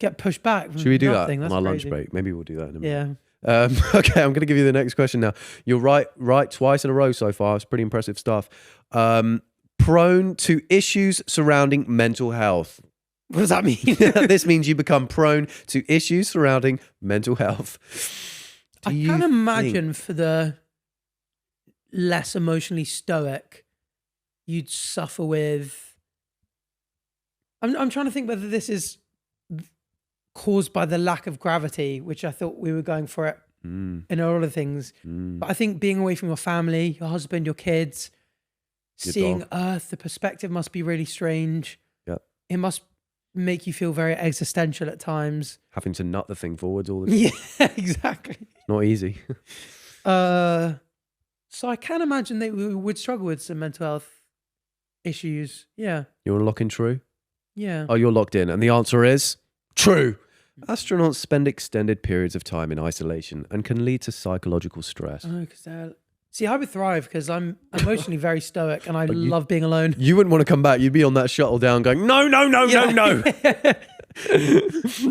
[SPEAKER 2] get pushed back. From
[SPEAKER 1] Should we do
[SPEAKER 2] nothing.
[SPEAKER 1] that on
[SPEAKER 2] That's
[SPEAKER 1] our lunch
[SPEAKER 2] crazy.
[SPEAKER 1] break? Maybe we'll do that in a minute.
[SPEAKER 2] Yeah.
[SPEAKER 1] Okay, I'm going to give you the next question now. You're right twice in a row so far. It's pretty impressive stuff. Prone to issues surrounding mental health.
[SPEAKER 2] What does that mean?
[SPEAKER 1] This means you become prone to issues surrounding mental health.
[SPEAKER 2] I can imagine for the less emotionally stoic, you'd suffer with. I'm trying to think whether this is caused by the lack of gravity, which I thought we were going for it in a lot of things. But I think being away from your family, your husband, your kids,
[SPEAKER 1] Your
[SPEAKER 2] seeing
[SPEAKER 1] dog.
[SPEAKER 2] Earth, the perspective must be really strange.
[SPEAKER 1] Yep.
[SPEAKER 2] It must make you feel very existential at times.
[SPEAKER 1] Having to nut the thing forwards all the time.
[SPEAKER 2] Yeah, exactly.
[SPEAKER 1] It's not easy.
[SPEAKER 2] So I can imagine they would struggle with some mental health issues. Yeah.
[SPEAKER 1] You want to lock in true?
[SPEAKER 2] Yeah.
[SPEAKER 1] Oh, you're locked in. And the answer is true. Astronauts spend extended periods of time in isolation and can lead to psychological stress.
[SPEAKER 2] Oh, because see, I would thrive because I'm emotionally very stoic and I love being alone.
[SPEAKER 1] You wouldn't want to come back. You'd be on that shuttle down going, no.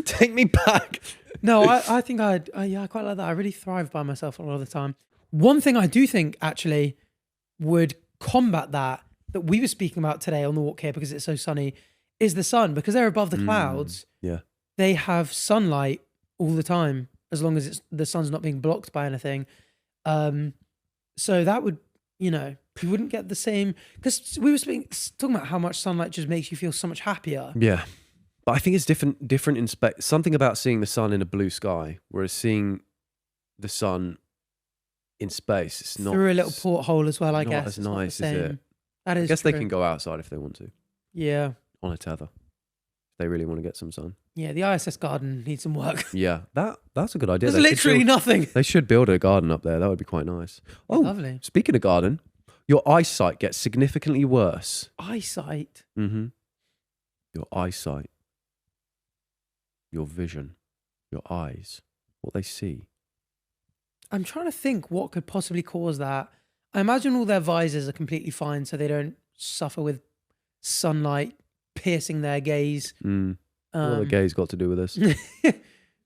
[SPEAKER 1] Take me back.
[SPEAKER 2] No, I think I quite like that. I really thrive by myself a lot of the time. One thing I do think actually would combat that we were speaking about today on the walk here because it's so sunny is the sun. Because they're above the clouds,
[SPEAKER 1] Yeah.
[SPEAKER 2] they have sunlight all the time as long as the sun's not being blocked by anything. So that would, you wouldn't get the same, because we were talking about how much sunlight just makes you feel so much happier.
[SPEAKER 1] Yeah. But I think it's different in something about seeing the sun in a blue sky, whereas seeing the sun in space. It's not
[SPEAKER 2] through a little porthole as well, I
[SPEAKER 1] not
[SPEAKER 2] guess.
[SPEAKER 1] as
[SPEAKER 2] It's not the
[SPEAKER 1] nice, is
[SPEAKER 2] same.
[SPEAKER 1] it?
[SPEAKER 2] That is
[SPEAKER 1] I guess
[SPEAKER 2] true.
[SPEAKER 1] they can go outside if they want to
[SPEAKER 2] Yeah.
[SPEAKER 1] on a tether. If they really want to get some sun.
[SPEAKER 2] Yeah, the ISS garden needs some work.
[SPEAKER 1] Yeah, that's a good idea.
[SPEAKER 2] There's
[SPEAKER 1] They should
[SPEAKER 2] literally
[SPEAKER 1] build-
[SPEAKER 2] nothing.
[SPEAKER 1] They should build a garden up there. That would be quite nice. Oh,
[SPEAKER 2] Lovely.
[SPEAKER 1] speaking of garden, your eyesight gets significantly worse.
[SPEAKER 2] Eyesight.
[SPEAKER 1] Mm-hmm. Your eyesight, your vision, your eyes, what they see.
[SPEAKER 2] I'm trying to think what could possibly cause that. I imagine all their visors are completely fine so they don't suffer with sunlight piercing their gaze.
[SPEAKER 1] What have the gays got to do with this?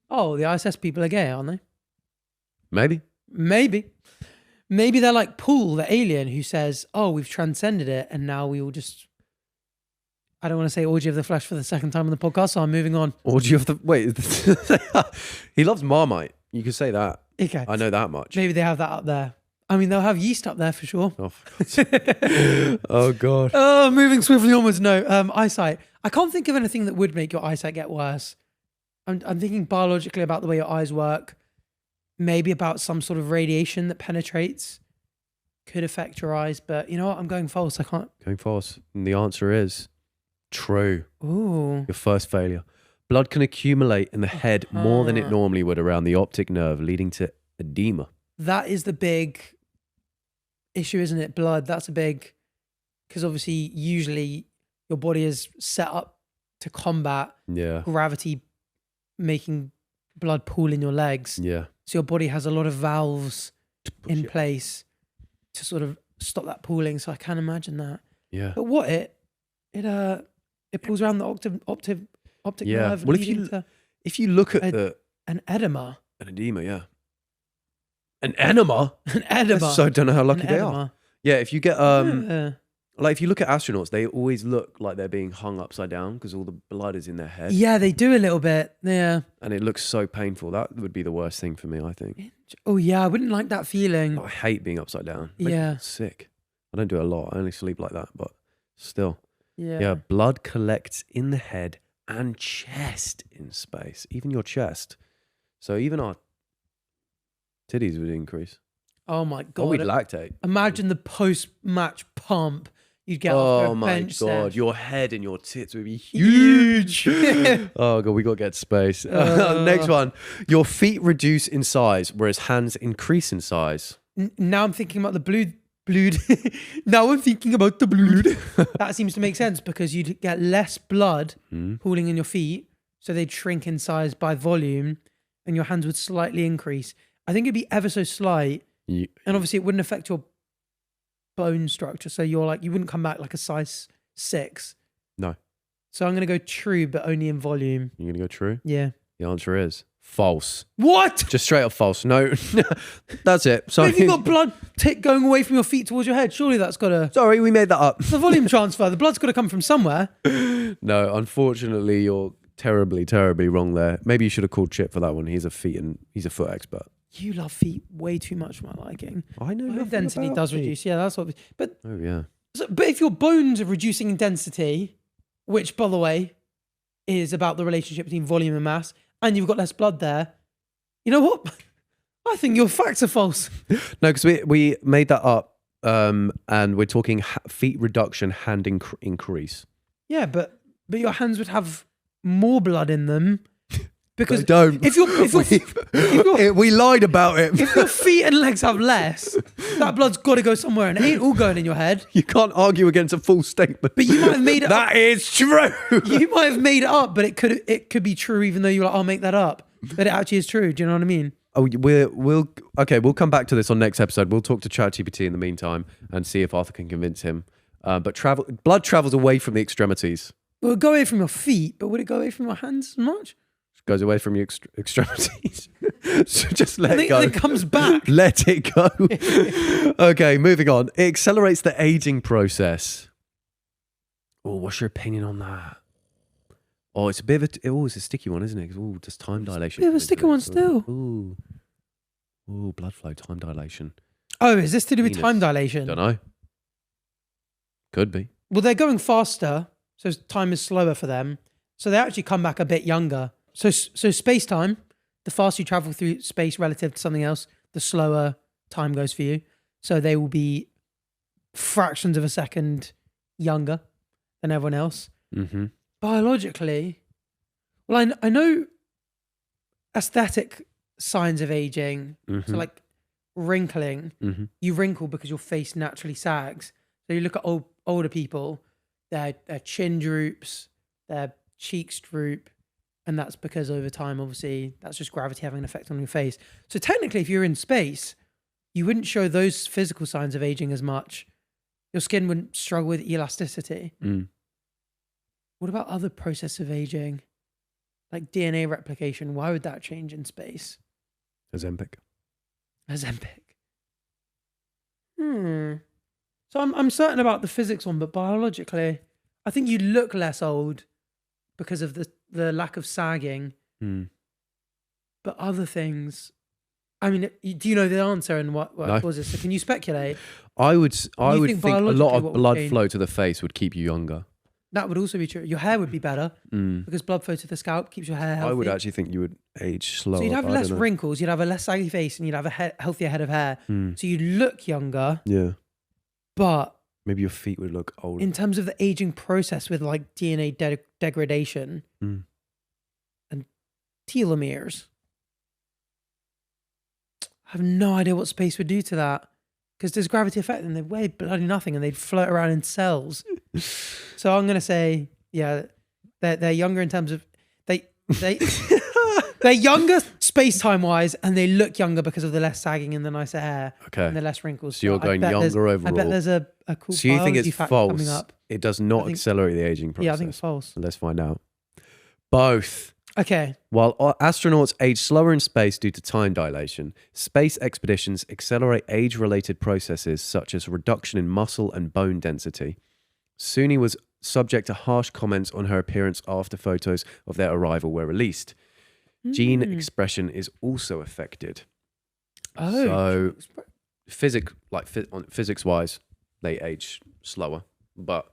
[SPEAKER 2] Oh, the ISS people are gay, aren't they?
[SPEAKER 1] Maybe.
[SPEAKER 2] Maybe they're like Paul, the alien, who says, oh, we've transcended it and now we will just... I don't want to say orgy of the flesh for the second time on the podcast, so I'm moving on.
[SPEAKER 1] Orgy of the... Wait. He loves Marmite. You could say that.
[SPEAKER 2] Okay.
[SPEAKER 1] I know that much.
[SPEAKER 2] Maybe they have that up there. I mean, they'll have yeast up there for sure.
[SPEAKER 1] Oh, for God's sake. Oh, God.
[SPEAKER 2] Oh, moving swiftly onwards. No, eyesight. I can't think of anything that would make your eyesight get worse. I'm thinking biologically about the way your eyes work. Maybe about some sort of radiation that penetrates. Could affect your eyes. But you know what? I'm going false. I can't.
[SPEAKER 1] Going false. And the answer is true.
[SPEAKER 2] Ooh.
[SPEAKER 1] Your first failure. Blood can accumulate in the head more than it normally would around the optic nerve, leading to edema.
[SPEAKER 2] That is the big issue, isn't it? Blood. That's a big... Because obviously, usually, your body is set up to combat
[SPEAKER 1] Yeah.
[SPEAKER 2] gravity making blood pool in your legs.
[SPEAKER 1] Yeah.
[SPEAKER 2] So your body has a lot of valves in
[SPEAKER 1] it.
[SPEAKER 2] place to sort of stop that pooling. So I can't imagine that.
[SPEAKER 1] Yeah.
[SPEAKER 2] But what it pulls around the optic
[SPEAKER 1] Yeah.
[SPEAKER 2] nerve,
[SPEAKER 1] Well, if
[SPEAKER 2] leading
[SPEAKER 1] you-
[SPEAKER 2] to
[SPEAKER 1] If you look at
[SPEAKER 2] an edema.
[SPEAKER 1] an edema, yeah. An enema?
[SPEAKER 2] An edema.
[SPEAKER 1] So I don't know how lucky
[SPEAKER 2] An
[SPEAKER 1] they are.
[SPEAKER 2] edema.
[SPEAKER 1] Yeah, if you get
[SPEAKER 2] Yeah.
[SPEAKER 1] like if you look at astronauts, they always look like they're being hung upside down because all the blood is in their head.
[SPEAKER 2] Yeah, they do a little bit. Yeah.
[SPEAKER 1] And it looks so painful. That would be the worst thing for me, I think.
[SPEAKER 2] Oh yeah, I wouldn't like that feeling.
[SPEAKER 1] I hate being upside down. It makes me
[SPEAKER 2] Yeah.
[SPEAKER 1] sick. I don't do it a lot. I only sleep like that, but still.
[SPEAKER 2] Yeah.
[SPEAKER 1] Yeah, blood collects in the head and chest in space, even your chest. So even our titties would increase.
[SPEAKER 2] Oh my
[SPEAKER 1] Oh, we'd
[SPEAKER 2] god.
[SPEAKER 1] lactate.
[SPEAKER 2] Imagine the post-match pump you'd get off
[SPEAKER 1] Oh
[SPEAKER 2] the
[SPEAKER 1] my
[SPEAKER 2] bench
[SPEAKER 1] god,
[SPEAKER 2] there.
[SPEAKER 1] your head and your tits would be huge. Oh god, we got to get space. Next one. Your feet reduce in size, whereas hands increase in size.
[SPEAKER 2] Now I'm thinking about the blood. Now I'm thinking about the blood. That seems to make sense because you'd get less blood pooling in your feet, so they'd shrink in size by volume, and your hands would slightly increase. I think it'd be ever so slight, and obviously it wouldn't affect your bone structure. So you wouldn't come back like a size 6.
[SPEAKER 1] No.
[SPEAKER 2] So I'm gonna go true, but only in volume.
[SPEAKER 1] You're going to go true?
[SPEAKER 2] Yeah.
[SPEAKER 1] The answer is false.
[SPEAKER 2] What?
[SPEAKER 1] Just straight up false. No, that's it.
[SPEAKER 2] But if you've got blood going away from your feet towards your head, surely that's got to...
[SPEAKER 1] Sorry, we made that up.
[SPEAKER 2] The volume transfer, the blood's got to come from somewhere.
[SPEAKER 1] No, unfortunately, you're terribly, terribly wrong there. Maybe you should have called Chip for that one. He's a foot expert.
[SPEAKER 2] You love feet way too much for my liking.
[SPEAKER 1] I know.
[SPEAKER 2] Bone
[SPEAKER 1] nothing
[SPEAKER 2] density
[SPEAKER 1] about
[SPEAKER 2] does
[SPEAKER 1] feet.
[SPEAKER 2] reduce. Yeah, that's what... But
[SPEAKER 1] Oh yeah.
[SPEAKER 2] but if your bones are reducing in density, which, by the way, is about the relationship between volume and mass, and you've got less blood there, you know what? I think your facts are false.
[SPEAKER 1] No, because we made that up, and we're talking feet reduction, hand increase.
[SPEAKER 2] Yeah, but your hands would have more blood in them because
[SPEAKER 1] They don't. We lied about it.
[SPEAKER 2] if your feet and legs have less, that blood's got to go somewhere, and it ain't all going in your head.
[SPEAKER 1] You can't argue against a full statement.
[SPEAKER 2] But you might have made it
[SPEAKER 1] That is true.
[SPEAKER 2] You might have made it up, but it could be true, even though you're like, I'll make that up. But it actually is true. Do you know what I mean?
[SPEAKER 1] Oh, we'll come back to this on next episode. We'll talk to ChatGPT in the meantime and see if Arthur can convince him. But blood travels away from the extremities.
[SPEAKER 2] It would go away from your feet, but would it go away from your hands as much?
[SPEAKER 1] It goes away from your extremities. So just let
[SPEAKER 2] I
[SPEAKER 1] it
[SPEAKER 2] think
[SPEAKER 1] go.
[SPEAKER 2] it comes back.
[SPEAKER 1] Let it go. Okay, moving on. It accelerates the aging process. Oh, what's your opinion on that? Oh, it's a bit of it's a sticky one, isn't it? Oh, just time dilation.
[SPEAKER 2] bit of a sticky one still.
[SPEAKER 1] Ooh, blood flow, time dilation.
[SPEAKER 2] Oh, is this to do with
[SPEAKER 1] Penis.
[SPEAKER 2] time dilation?
[SPEAKER 1] Don't know. Could be.
[SPEAKER 2] Well, they're going faster, so time is slower for them. So they actually come back a bit younger. So space time, the faster you travel through space relative to something else, the slower time goes for you. So they will be fractions of a second younger than everyone else.
[SPEAKER 1] Mm-hmm.
[SPEAKER 2] Biologically, well, I know aesthetic signs of aging.
[SPEAKER 1] Mm-hmm.
[SPEAKER 2] So like wrinkling,
[SPEAKER 1] Mm-hmm.
[SPEAKER 2] you wrinkle because your face naturally sags. So you look at older people, their chin droops, their cheeks droop, and that's because over time, obviously, that's just gravity having an effect on your face. So technically, if you're in space, you wouldn't show those physical signs of aging as much. Your skin wouldn't struggle with elasticity.
[SPEAKER 1] Mm.
[SPEAKER 2] What about other process of aging? Like DNA replication, why would that change in space?
[SPEAKER 1] Ozempic.
[SPEAKER 2] Ozempic. So I'm certain about the physics one, but biologically, I think you look less old because of the lack of sagging.
[SPEAKER 1] Mm.
[SPEAKER 2] But other things, I mean, do you know the answer and what
[SPEAKER 1] No.
[SPEAKER 2] causes? So can you speculate?
[SPEAKER 1] I would think a lot
[SPEAKER 2] biologically
[SPEAKER 1] of
[SPEAKER 2] what would
[SPEAKER 1] blood
[SPEAKER 2] change?
[SPEAKER 1] flow to the face would keep you younger.
[SPEAKER 2] That would also be true. Your hair would be better because blood flow to the scalp keeps your hair healthy.
[SPEAKER 1] I would actually think you would age slower.
[SPEAKER 2] So you'd have
[SPEAKER 1] but I
[SPEAKER 2] less
[SPEAKER 1] don't know.
[SPEAKER 2] wrinkles, you'd have a less saggy face, and you'd have a healthier head of hair. So you'd look younger,
[SPEAKER 1] Yeah.
[SPEAKER 2] but
[SPEAKER 1] Maybe your feet would look older.
[SPEAKER 2] in terms of the aging process with like DNA degradation
[SPEAKER 1] Mm.
[SPEAKER 2] and telomeres, I have no idea what space would do to that because there's gravity effect and they weigh bloody nothing and they'd float around in cells. So I'm gonna say, yeah, they're younger in terms of they they're younger space time wise and they look younger because of the less sagging and the nicer hair
[SPEAKER 1] Okay.
[SPEAKER 2] and the less wrinkles.
[SPEAKER 1] So you're
[SPEAKER 2] I
[SPEAKER 1] going
[SPEAKER 2] bet there's-
[SPEAKER 1] younger
[SPEAKER 2] I
[SPEAKER 1] overall.
[SPEAKER 2] bet there's a cool
[SPEAKER 1] So you think
[SPEAKER 2] biology
[SPEAKER 1] it's
[SPEAKER 2] fact coming
[SPEAKER 1] false?
[SPEAKER 2] up.
[SPEAKER 1] It does not
[SPEAKER 2] think-
[SPEAKER 1] accelerate the aging process.
[SPEAKER 2] Yeah, I think it's false.
[SPEAKER 1] Let's find out. Both.
[SPEAKER 2] Okay.
[SPEAKER 1] While astronauts age slower in space due to time dilation, space expeditions accelerate age-related processes such as reduction in muscle and bone density. Suni was subject to harsh comments on her appearance after photos of their arrival were released. Gene expression is also affected.
[SPEAKER 2] Oh.
[SPEAKER 1] So physics-wise, they age slower, but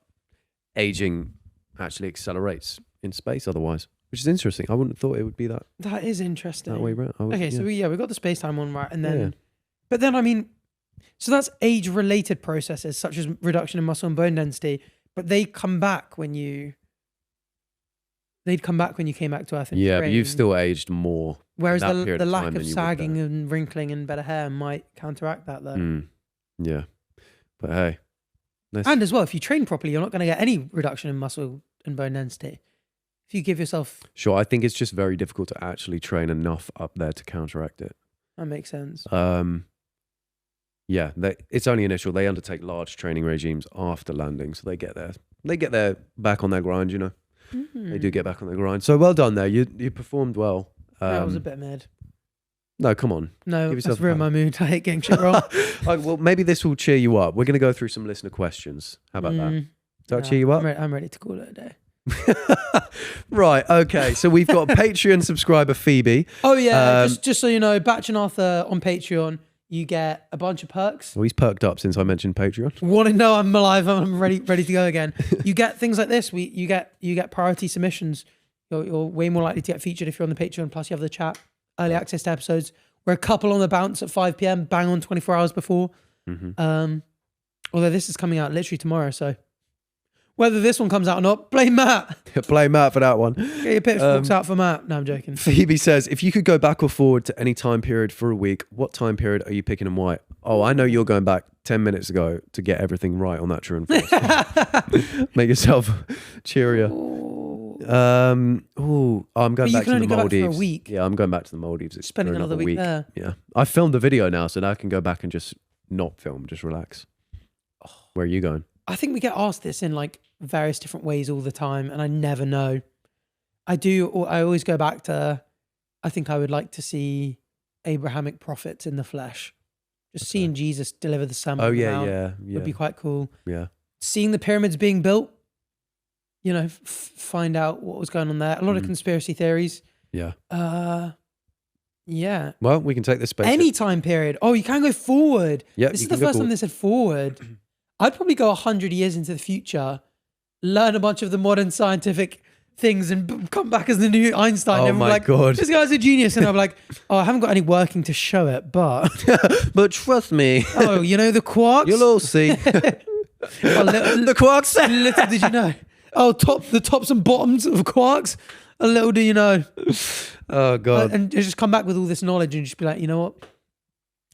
[SPEAKER 1] aging actually accelerates in space otherwise, which is interesting. I wouldn't have thought it would be that
[SPEAKER 2] That is interesting.
[SPEAKER 1] way around.
[SPEAKER 2] Okay, so we got the space-time one right, and then,
[SPEAKER 1] Yeah.
[SPEAKER 2] but then I mean, so that's age-related processes such as reduction in muscle and bone density, but they'd come back when you came back to Earth. And
[SPEAKER 1] Yeah, but
[SPEAKER 2] trained.
[SPEAKER 1] you've still aged more.
[SPEAKER 2] Whereas
[SPEAKER 1] that
[SPEAKER 2] the
[SPEAKER 1] period of
[SPEAKER 2] lack
[SPEAKER 1] time
[SPEAKER 2] of
[SPEAKER 1] than you would
[SPEAKER 2] sagging
[SPEAKER 1] there.
[SPEAKER 2] and wrinkling and better hair might counteract that though.
[SPEAKER 1] Yeah, but hey,
[SPEAKER 2] And as well, if you train properly, you're not going to get any reduction in muscle and bone density. If you give yourself,
[SPEAKER 1] sure. I think it's just very difficult to actually train enough up there to counteract it.
[SPEAKER 2] that makes sense.
[SPEAKER 1] Yeah, it's only initial. They undertake large training regimes after landing, so they get there back on their grind. You know, they do get back on their grind. So well done there. You performed well.
[SPEAKER 2] That was a bit mad.
[SPEAKER 1] No, come on.
[SPEAKER 2] No,
[SPEAKER 1] Give yourself
[SPEAKER 2] that's
[SPEAKER 1] a
[SPEAKER 2] ruined
[SPEAKER 1] pat.
[SPEAKER 2] my mood. I hate getting shit wrong.
[SPEAKER 1] Well, maybe this will cheer you up. We're going to go through some listener questions. How about that? Does that cheer you up?
[SPEAKER 2] I'm ready to call it a day.
[SPEAKER 1] Right. Okay. So we've got Patreon subscriber Phoebe.
[SPEAKER 2] Oh yeah, just so you know, Batch and Arthur on Patreon, you get a bunch of perks.
[SPEAKER 1] Well, he's perked up since I mentioned Patreon.
[SPEAKER 2] Want to know I'm alive? I'm ready to go again. You get things like this. You get priority submissions. You're way more likely to get featured if you're on the Patreon. Plus, you have the chat, early access to episodes. We're a couple on the bounce at 5 p.m. Bang on 24 hours before. Although this is coming out literally tomorrow, so whether this one comes out or not, blame Matt.
[SPEAKER 1] Blame Matt for that one.
[SPEAKER 2] Get your pitchforks out for Matt. No, I'm joking.
[SPEAKER 1] Phoebe says, if you could go back or forward to any time period for a week, what time period are you picking and why? Oh, I know you're going back 10 minutes ago to get everything right on that true and false. Make yourself cheerier. I'm going
[SPEAKER 2] But
[SPEAKER 1] back
[SPEAKER 2] you
[SPEAKER 1] to
[SPEAKER 2] can only
[SPEAKER 1] the
[SPEAKER 2] go back for a
[SPEAKER 1] Maldives.
[SPEAKER 2] week.
[SPEAKER 1] Yeah, I'm going back to the Maldives.
[SPEAKER 2] Spending
[SPEAKER 1] for
[SPEAKER 2] another week there.
[SPEAKER 1] Yeah. I filmed the video now, so now I can go back and just not film, just relax. Where are you going?
[SPEAKER 2] I think we get asked this in like various different ways all the time, and I never know. I always go back to, I think I would like to see Abrahamic prophets in the flesh. Just seeing Jesus deliver the Sermon on the Mount would be quite cool.
[SPEAKER 1] Yeah.
[SPEAKER 2] Seeing the pyramids being built, you know, find out what was going on there. A lot of conspiracy theories.
[SPEAKER 1] Yeah.
[SPEAKER 2] Yeah.
[SPEAKER 1] Well, we can take this space.
[SPEAKER 2] Any time period. Oh, you can go forward.
[SPEAKER 1] Yeah,
[SPEAKER 2] This
[SPEAKER 1] you
[SPEAKER 2] is the
[SPEAKER 1] can go
[SPEAKER 2] first time
[SPEAKER 1] forward.
[SPEAKER 2] they said forward. I'd probably go 100 years into the future, learn a bunch of the modern scientific things and come back as the new Einstein.
[SPEAKER 1] Oh
[SPEAKER 2] Everyone
[SPEAKER 1] my
[SPEAKER 2] like,
[SPEAKER 1] God.
[SPEAKER 2] this guy's a genius. And I'm like, oh, I haven't got any working to show it, but
[SPEAKER 1] But trust me,
[SPEAKER 2] oh, you know the quarks?
[SPEAKER 1] you'll all see.
[SPEAKER 2] Oh,
[SPEAKER 1] The quarks.
[SPEAKER 2] little did you know. Oh, the tops and bottoms of quarks. A little do you know.
[SPEAKER 1] Oh God.
[SPEAKER 2] And just come back with all this knowledge and just be like, you know what?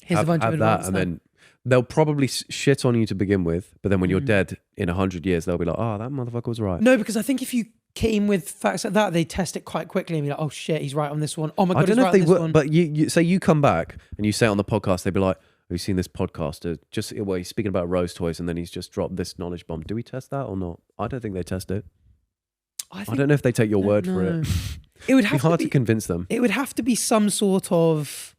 [SPEAKER 2] Here's a bunch of
[SPEAKER 1] have that,
[SPEAKER 2] advanced
[SPEAKER 1] and
[SPEAKER 2] stuff.
[SPEAKER 1] then they'll probably shit on you to begin with, but then when you're dead in 100 years, they'll be like, "Oh, that motherfucker was right."
[SPEAKER 2] No, because I think if you came with facts like that, they test it quite quickly and be like, "Oh shit, he's right on this one. Oh my god,
[SPEAKER 1] I don't
[SPEAKER 2] he's
[SPEAKER 1] know
[SPEAKER 2] right
[SPEAKER 1] if they
[SPEAKER 2] on this
[SPEAKER 1] would,
[SPEAKER 2] one."
[SPEAKER 1] but you say you come back and you say it on the podcast, they'd be like, "Have you seen this podcaster? Just well, he's speaking about rose toys, and then he's just dropped this knowledge bomb. Do we test that or not? I don't think they test it. I don't know if they take your word for it.
[SPEAKER 2] It would
[SPEAKER 1] It'd be
[SPEAKER 2] have
[SPEAKER 1] hard
[SPEAKER 2] to
[SPEAKER 1] to
[SPEAKER 2] be.
[SPEAKER 1] convince them.
[SPEAKER 2] It would have to be some sort of.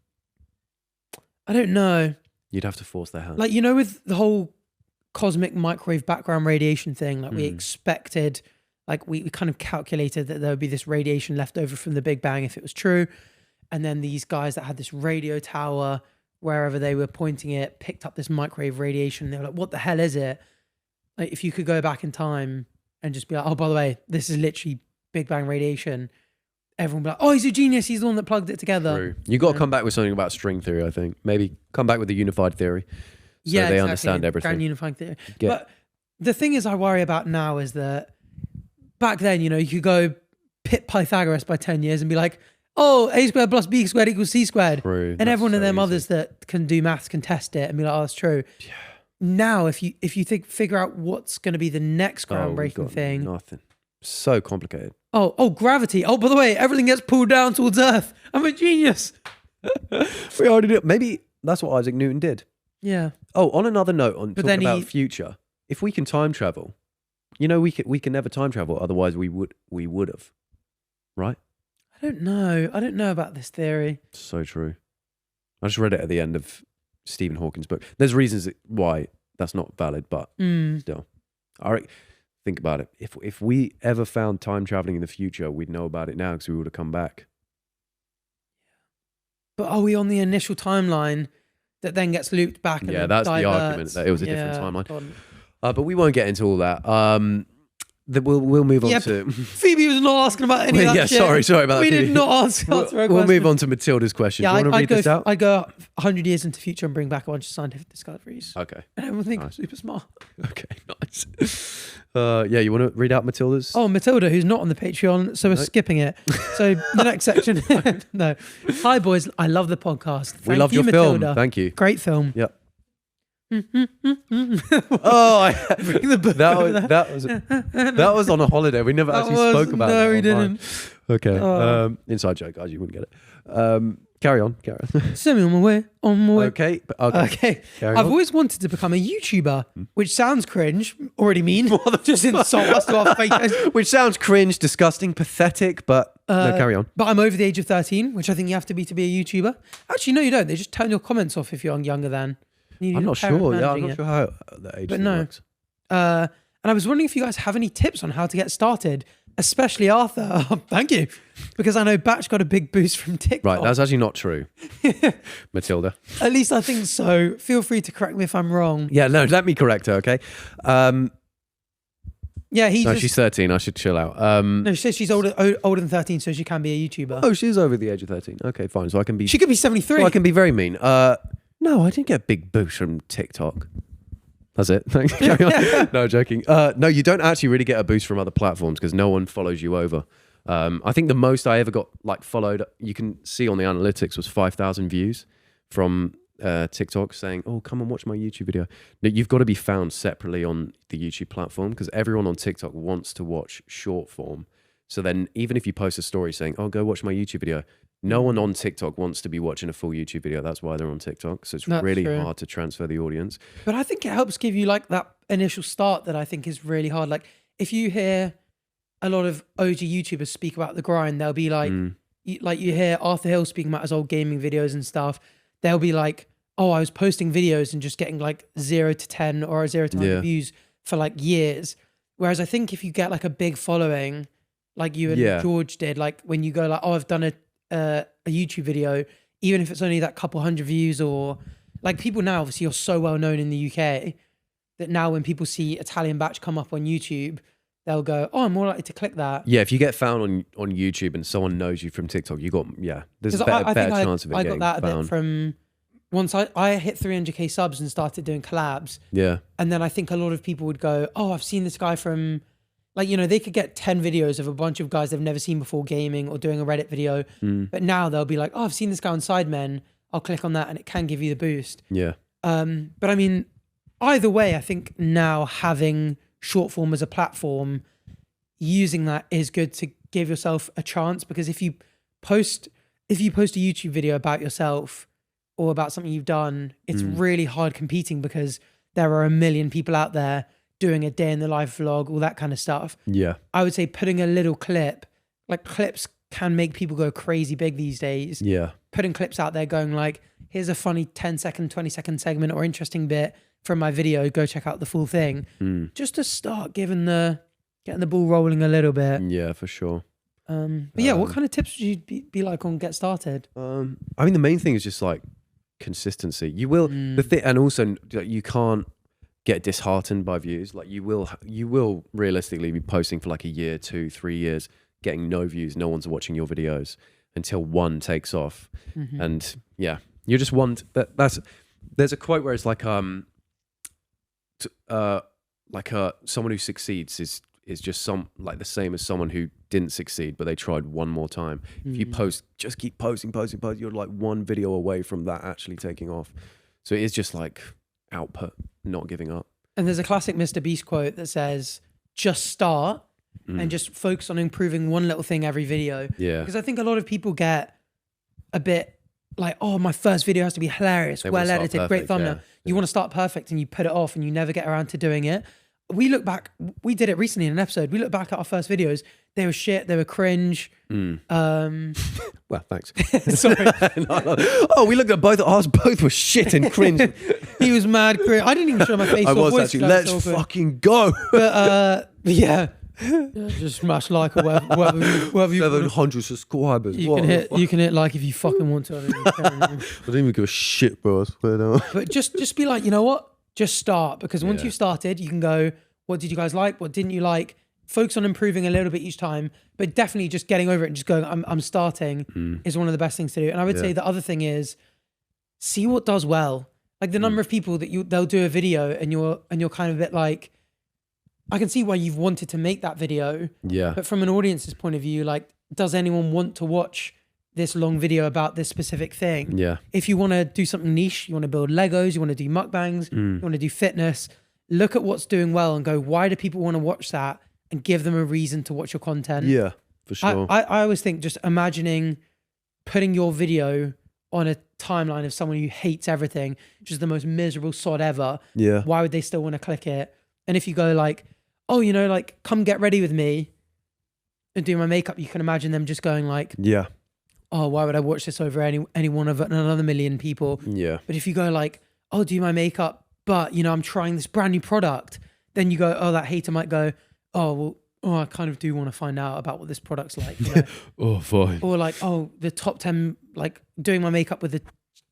[SPEAKER 2] I don't know.
[SPEAKER 1] You'd have to force their hand.
[SPEAKER 2] Like, you know, with the whole cosmic microwave background radiation thing, like we expected, like we kind of calculated that there would be this radiation left over from the Big Bang if it was true. And then these guys that had this radio tower, wherever they were pointing it, picked up this microwave radiation. They were like, what the hell is it? Like, if you could go back in time and just be like, oh, by the way, this is literally Big Bang radiation. Everyone would be like, oh, he's a genius. He's the one that plugged it together.
[SPEAKER 1] True. You got to come back with something about string theory, I think. Maybe come back with the unified theory. So they
[SPEAKER 2] exactly.
[SPEAKER 1] understand everything.
[SPEAKER 2] Grand unifying theory.
[SPEAKER 1] Get-
[SPEAKER 2] But the thing is I worry about now is that back then, you know, you could go pit Pythagoras by 10 years and be like, oh, a squared plus b squared equals c squared.
[SPEAKER 1] True.
[SPEAKER 2] And
[SPEAKER 1] That's
[SPEAKER 2] everyone
[SPEAKER 1] so
[SPEAKER 2] and their
[SPEAKER 1] easy.
[SPEAKER 2] mothers that can do maths can test it and be like, oh, that's true. Yeah. Now, if you figure out what's going to be the next
[SPEAKER 1] we've
[SPEAKER 2] groundbreaking
[SPEAKER 1] got
[SPEAKER 2] thing.
[SPEAKER 1] Nothing. So complicated.
[SPEAKER 2] Oh, gravity. Oh, by the way, everything gets pulled down towards Earth. I'm a genius.
[SPEAKER 1] We already did. Maybe that's what Isaac Newton did.
[SPEAKER 2] Yeah.
[SPEAKER 1] Oh, on another note, on
[SPEAKER 2] But
[SPEAKER 1] talking
[SPEAKER 2] then
[SPEAKER 1] about future, if we can time travel, you know, we can never time travel. Otherwise, we would have, right?
[SPEAKER 2] I don't know about this theory.
[SPEAKER 1] So true. I just read it at the end of Stephen Hawking's book. There's reasons why that's not valid, but still, think about it. If we ever found time traveling in the future, we'd know about it now because we would have come back.
[SPEAKER 2] But are we on the initial timeline that then gets looped back? And
[SPEAKER 1] Yeah,
[SPEAKER 2] then
[SPEAKER 1] that's the
[SPEAKER 2] diverts?
[SPEAKER 1] argument, that it was a different timeline.
[SPEAKER 2] God.
[SPEAKER 1] But we won't get into all that. We'll move on to.
[SPEAKER 2] Phoebe was not asking about any of that
[SPEAKER 1] Yeah,
[SPEAKER 2] shit.
[SPEAKER 1] sorry about that.
[SPEAKER 2] We did
[SPEAKER 1] Phoebe.
[SPEAKER 2] not answer our
[SPEAKER 1] We'll
[SPEAKER 2] question.
[SPEAKER 1] move on to Matilda's question.
[SPEAKER 2] Yeah,
[SPEAKER 1] Do you want to read this out?
[SPEAKER 2] I'd go 100 years into the future and bring back a bunch of scientific discoveries.
[SPEAKER 1] Okay.
[SPEAKER 2] And everyone think I'm
[SPEAKER 1] Nice.
[SPEAKER 2] super smart.
[SPEAKER 1] Okay, nice. Yeah, you want to read out Matilda's?
[SPEAKER 2] Oh, Matilda, who's not on the Patreon, so we're skipping it. So the next section. No. Hi, boys. I love the podcast. Thank
[SPEAKER 1] we loved
[SPEAKER 2] you,
[SPEAKER 1] your film.
[SPEAKER 2] Matilda.
[SPEAKER 1] Thank you.
[SPEAKER 2] Great film.
[SPEAKER 1] Yep.
[SPEAKER 2] Bring
[SPEAKER 1] Oh,
[SPEAKER 2] the book over there.
[SPEAKER 1] that was on a holiday. We never actually spoke about it.
[SPEAKER 2] No, we
[SPEAKER 1] online.
[SPEAKER 2] didn't.
[SPEAKER 1] Okay.
[SPEAKER 2] Oh.
[SPEAKER 1] Inside joke, guys. You wouldn't get it. Carry on.
[SPEAKER 2] Send me on my way. On my way.
[SPEAKER 1] Okay.
[SPEAKER 2] Okay.
[SPEAKER 1] Carry
[SPEAKER 2] I've
[SPEAKER 1] on.
[SPEAKER 2] always wanted to become a YouTuber, which sounds cringe. Already mean. Just insult us to our face.
[SPEAKER 1] Which sounds cringe, disgusting, pathetic, but no, carry on.
[SPEAKER 2] But I'm over the age of 13, which I think you have to be a YouTuber. Actually, no, you don't. They just turn your comments off if you're younger than.
[SPEAKER 1] I'm not sure. Yeah, I'm not sure how the age
[SPEAKER 2] But
[SPEAKER 1] thing
[SPEAKER 2] no.
[SPEAKER 1] works.
[SPEAKER 2] And I was wondering if you guys have any tips on how to get started, especially Arthur. Oh, thank you. Because I know Bach got a big boost from TikTok.
[SPEAKER 1] Right, that's actually not true, Matilda.
[SPEAKER 2] At least I think so. Feel free to correct me if I'm wrong.
[SPEAKER 1] Yeah, no, let me correct her, okay?
[SPEAKER 2] Yeah,
[SPEAKER 1] She's 13. I should chill out.
[SPEAKER 2] No, she says she's older than 13, so she can be a YouTuber.
[SPEAKER 1] Oh, she's over the age of 13. Okay, fine. So I can be.
[SPEAKER 2] She could be 73.
[SPEAKER 1] I can be very mean. No, I didn't get a big boost from TikTok. That's it. Thanks. Carry on. No, joking. No, you don't actually really get a boost from other platforms because no one follows you over. I think the most I ever got followed, you can see on the analytics, was 5,000 views from TikTok saying, "Oh, come and watch my YouTube video." Now, you've got to be found separately on the YouTube platform because everyone on TikTok wants to watch short form. So then, even if you post a story saying, "Oh, go watch my YouTube video," no one on TikTok wants to be watching a full YouTube video. That's why they're on TikTok. So it's
[SPEAKER 2] That's
[SPEAKER 1] really
[SPEAKER 2] true.
[SPEAKER 1] hard to transfer the audience.
[SPEAKER 2] But I think it helps give you like that initial start that I think is really hard. Like if you hear a lot of OG YouTubers speak about the grind, they'll be like, you hear Arthur Hill speaking about his old gaming videos and stuff. They'll be like, "Oh, I was posting videos and just getting like 0 to 10 or 0 to 100 views for like years." Whereas I think if you get like a big following, like you and George did, like when you go like, "Oh, I've done a YouTube video," even if it's only that couple hundred views, or like people now, obviously you're so well known in the UK that now when people see Italian Batch come up on YouTube, they'll go, oh, I'm more likely to click that.
[SPEAKER 1] Yeah, if you get found on YouTube and someone knows you from TikTok, there's a
[SPEAKER 2] I
[SPEAKER 1] better
[SPEAKER 2] think
[SPEAKER 1] chance of it
[SPEAKER 2] I
[SPEAKER 1] getting
[SPEAKER 2] got that a
[SPEAKER 1] found.
[SPEAKER 2] bit from once I hit 300k subs and started doing collabs.
[SPEAKER 1] Yeah.
[SPEAKER 2] And then I think a lot of people would go, oh, I've seen this guy from, like, you know, they could get 10 videos of a bunch of guys they've never seen before gaming or doing a Reddit video. But now they'll be like, oh, I've seen this guy on Sidemen. I'll click on that and it can give you the boost.
[SPEAKER 1] Yeah.
[SPEAKER 2] But I mean, either way, I think now having short form as a platform, using that is good to give yourself a chance, because if you post a YouTube video about yourself or about something you've done, it's really hard competing because there are a million people out there doing a day in the life vlog, all that kind of stuff.
[SPEAKER 1] Yeah.
[SPEAKER 2] I would say putting a little clip, like clips can make people go crazy big these days.
[SPEAKER 1] Yeah.
[SPEAKER 2] Putting clips out there going like, here's a funny 10-second, 20-second segment or interesting bit from my video, go check out the full thing. Just to start getting the ball rolling a little bit.
[SPEAKER 1] Yeah, for sure.
[SPEAKER 2] But yeah, what kind of tips would you be like on get started?
[SPEAKER 1] I mean, the main thing is just like consistency. You will and also you can't get disheartened by views. Like you will realistically be posting for like a year, 2, 3 years, getting no views. No one's watching your videos until one takes off. And yeah, you just want that's. There's a quote where it's like someone who succeeds is just the same as someone who didn't succeed, but they tried one more time. If you just keep posting, you're like one video away from that actually taking off. So it is just like output, not giving up.
[SPEAKER 2] And there's a classic Mr. Beast quote that says, just start and just focus on improving one little thing every video.
[SPEAKER 1] Yeah.
[SPEAKER 2] Because I think a lot of people get a bit like, oh, my first video has to be hilarious, well edited, great thumbnail. You want to start perfect and you put it off and you never get around to doing it. We look back, we did it recently in an episode. We look back at our first videos. They were shit. They were cringe.
[SPEAKER 1] Well, thanks.
[SPEAKER 2] Sorry.
[SPEAKER 1] No. Oh, we looked at both. Ours both were shit and cringe.
[SPEAKER 2] He was mad cringe. I didn't even show my face.
[SPEAKER 1] I
[SPEAKER 2] or
[SPEAKER 1] was
[SPEAKER 2] voice
[SPEAKER 1] actually.
[SPEAKER 2] because I was
[SPEAKER 1] Let's
[SPEAKER 2] awkward.
[SPEAKER 1] fucking go.
[SPEAKER 2] But yeah. Just smash like or whatever you
[SPEAKER 1] 700 subscribers.
[SPEAKER 2] you can hit like if you fucking want to.
[SPEAKER 1] I don't even give a shit, bro. I swear down.
[SPEAKER 2] But just be like, you know what? Just start, because once you've started, you can go, what did you guys like? What didn't you like? Focus on improving a little bit each time, but definitely just getting over it and just going, I'm starting is one of the best things to do. And I would say the other thing is see what does well. Like the number of people that they'll do a video and you're kind of a bit like, I can see why you've wanted to make that video.
[SPEAKER 1] Yeah.
[SPEAKER 2] But from an audience's point of view, like, does anyone want to watch this long video about this specific thing?
[SPEAKER 1] Yeah.
[SPEAKER 2] If you want to do something niche, you want to build Legos, you want to do mukbangs, you want to do fitness, look at what's doing well and go, why do people want to watch that? And give them a reason to watch your content.
[SPEAKER 1] Yeah, for sure.
[SPEAKER 2] I always think just imagining putting your video on a timeline of someone who hates everything, which is the most miserable sod ever.
[SPEAKER 1] Yeah.
[SPEAKER 2] Why would they still want to click it? And if you go like, oh, you know, like, come get ready with me and do my makeup, you can imagine them just going like,
[SPEAKER 1] Yeah.
[SPEAKER 2] oh, why would I watch this over any one of another million people?
[SPEAKER 1] Yeah.
[SPEAKER 2] But if you go like, oh, do my makeup, but, you know, I'm trying this brand new product, then you go, oh, that hater might go, oh, well, oh, I kind of do want to find out about what this product's like. You know?
[SPEAKER 1] Oh, fine.
[SPEAKER 2] Or like, oh, the top 10, like doing my makeup with the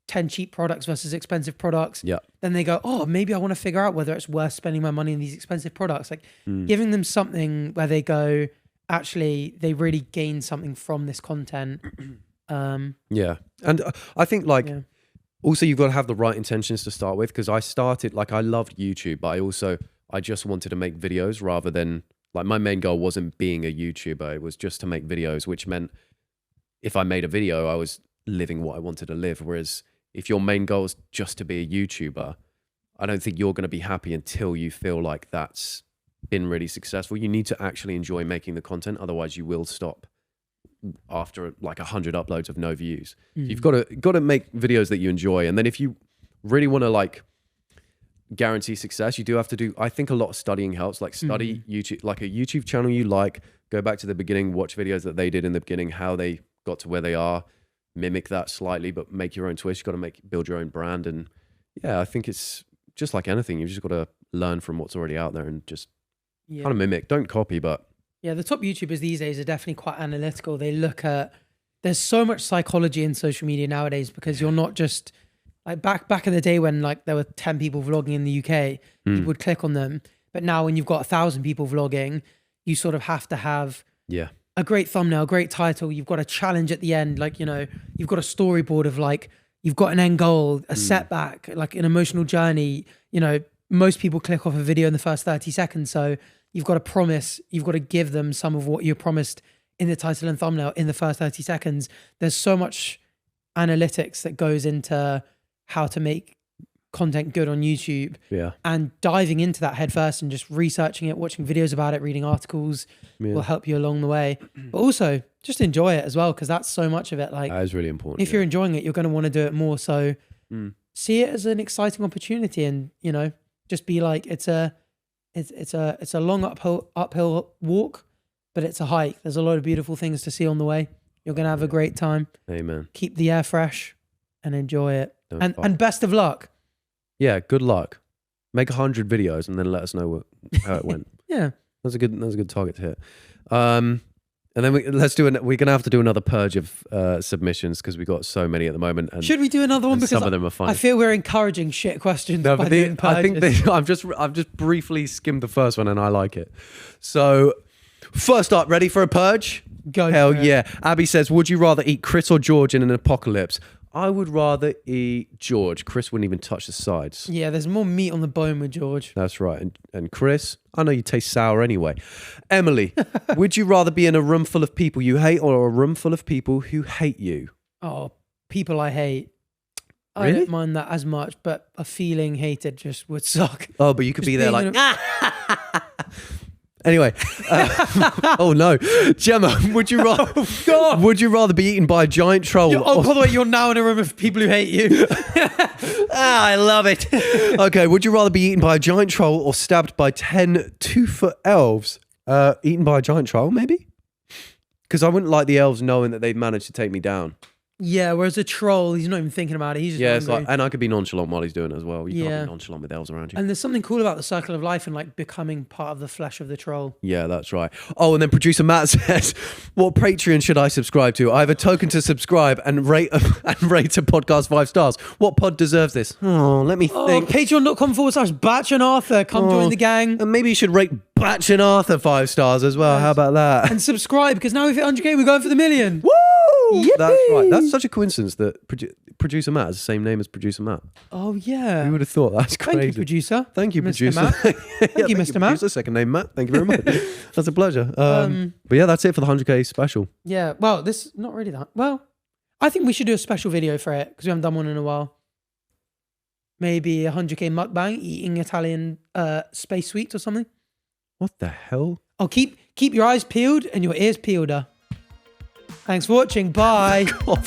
[SPEAKER 2] 10 cheap products versus expensive products.
[SPEAKER 1] Yeah.
[SPEAKER 2] Then they go, oh, maybe I want to figure out whether it's worth spending my money on these expensive products. Like giving them something where they go, actually, they really gain something from this content.
[SPEAKER 1] Yeah. And I think like, also you've got to have the right intentions to start with. Because I started, like I loved YouTube, but I just wanted to make videos rather than, like my main goal wasn't being a YouTuber. It was just to make videos, which meant if I made a video, I was living what I wanted to live. Whereas if your main goal is just to be a YouTuber, I don't think you're going to be happy until you feel like that's been really successful. You need to actually enjoy making the content. Otherwise you will stop after like 100 uploads of no views. So you've got to make videos that you enjoy. And then if you really want to like guarantee success, you do have to do, I think a lot of studying helps. Like study YouTube, like a YouTube channel you like, go back to the beginning, watch videos that they did in the beginning, how they got to where they are, mimic that slightly, but make your own twist. You've got to build your own brand. And yeah, I think it's just like anything. You've just got to learn from what's already out there and just kind of mimic. Don't copy, but
[SPEAKER 2] yeah, the top YouTubers these days are definitely quite analytical. They look at, there's so much psychology in social media nowadays, because you're not just like back in the day when like there were 10 people vlogging in the UK, people would click on them. But now when you've got 1,000 people vlogging, you sort of have to have
[SPEAKER 1] Yeah.
[SPEAKER 2] a great thumbnail, great title. You've got a challenge at the end. Like, you've got a storyboard of like, you've got an end goal, a setback, like an emotional journey. Most people click off a video in the first 30 seconds. So you've got to promise, you've got to give them some of what you promised in the title and thumbnail in the first 30 seconds. There's so much analytics that goes into how to make content good on YouTube.
[SPEAKER 1] Yeah.
[SPEAKER 2] And diving into that head first and just researching it, watching videos about it, reading articles will help you along the way. But also just enjoy it as well, because that's so much of it. Like,
[SPEAKER 1] That is really important.
[SPEAKER 2] if you're enjoying it, you're going to want to do it more. So see it as an exciting opportunity, and just be like, it's a long uphill walk, but it's a hike. There's a lot of beautiful things to see on the way. You're going to have a great time.
[SPEAKER 1] Amen.
[SPEAKER 2] Keep the air fresh and enjoy it.
[SPEAKER 1] Don't
[SPEAKER 2] And best of luck.
[SPEAKER 1] Yeah, good luck. Make 100 videos and then let us know how it went.
[SPEAKER 2] Yeah.
[SPEAKER 1] That's a good target to hit. And then we're gonna have to do another purge of submissions, because we got so many at the moment. And
[SPEAKER 2] Should we do another one? Because
[SPEAKER 1] some of them are funny.
[SPEAKER 2] I feel we're encouraging shit questions.
[SPEAKER 1] No,
[SPEAKER 2] by
[SPEAKER 1] but
[SPEAKER 2] doing
[SPEAKER 1] I think
[SPEAKER 2] purges.
[SPEAKER 1] I've just briefly skimmed the first one and I like it. So first up, ready for a purge?
[SPEAKER 2] Go
[SPEAKER 1] Hell
[SPEAKER 2] for it.
[SPEAKER 1] yeah. Abby says, would you rather eat Chris or George in an apocalypse? I would rather eat George. Chris wouldn't even touch the sides.
[SPEAKER 2] Yeah, there's more meat on the bone with George.
[SPEAKER 1] That's right. And Chris, I know you taste sour anyway. Emily, would you rather be in a room full of people you hate or a room full of people who hate you?
[SPEAKER 2] Oh, people I hate. I
[SPEAKER 1] Really?
[SPEAKER 2] don't mind that as much, but a feeling hated just would suck.
[SPEAKER 1] Oh, but you could
[SPEAKER 2] Just
[SPEAKER 1] be there
[SPEAKER 2] being
[SPEAKER 1] like,
[SPEAKER 2] in
[SPEAKER 1] Anyway, oh no, Gemma, would you rather be eaten by a giant troll?
[SPEAKER 2] by the way, you're now in a room of people who hate you.
[SPEAKER 1] I love it. Okay, would you rather be eaten by a giant troll or stabbed by 10 2-foot elves? Eaten by a giant troll, maybe? Because I wouldn't like the elves knowing that they've managed to take me down.
[SPEAKER 2] Yeah, whereas a troll, he's not even thinking about it. He's just
[SPEAKER 1] Yeah, it's
[SPEAKER 2] hungry.
[SPEAKER 1] like, and I could be nonchalant while he's doing it as well. You
[SPEAKER 2] Yeah.
[SPEAKER 1] can't be nonchalant with elves around you.
[SPEAKER 2] And there's something cool about the circle of life and like becoming part of the flesh of the troll.
[SPEAKER 1] Yeah, that's right. Oh, and then producer Matt says, what Patreon should I subscribe to? I have a token to subscribe and rate a podcast 5 stars. What pod deserves this? Oh, let me think.
[SPEAKER 2] Patreon.com/Batch and Arthur. Come join the gang.
[SPEAKER 1] And maybe you should rate Batch and Arthur 5 stars as well. How about that?
[SPEAKER 2] And subscribe, because now we've hit 100k, we're going for the million.
[SPEAKER 1] Woo!
[SPEAKER 2] Yippee!
[SPEAKER 1] That's right. That's such a coincidence that producer Matt has the same name as producer Matt.
[SPEAKER 2] Oh, yeah.
[SPEAKER 1] Who would have thought? That's crazy.
[SPEAKER 2] Thank you, producer.
[SPEAKER 1] Thank you,
[SPEAKER 2] Mr.
[SPEAKER 1] producer.
[SPEAKER 2] Matt.
[SPEAKER 1] Thank
[SPEAKER 2] you, Mr. Matt.
[SPEAKER 1] Producer, second name Matt. Thank you very much. That's a pleasure. But yeah, that's it for the 100k special.
[SPEAKER 2] Yeah, well, this not really that. Well, I think we should do a special video for it, because we haven't done one in a while. Maybe a 100k mukbang, eating Italian space sweets or something.
[SPEAKER 1] What the hell?
[SPEAKER 2] Oh, keep your eyes peeled and your ears peeled. Thanks for watching. Bye.
[SPEAKER 1] God.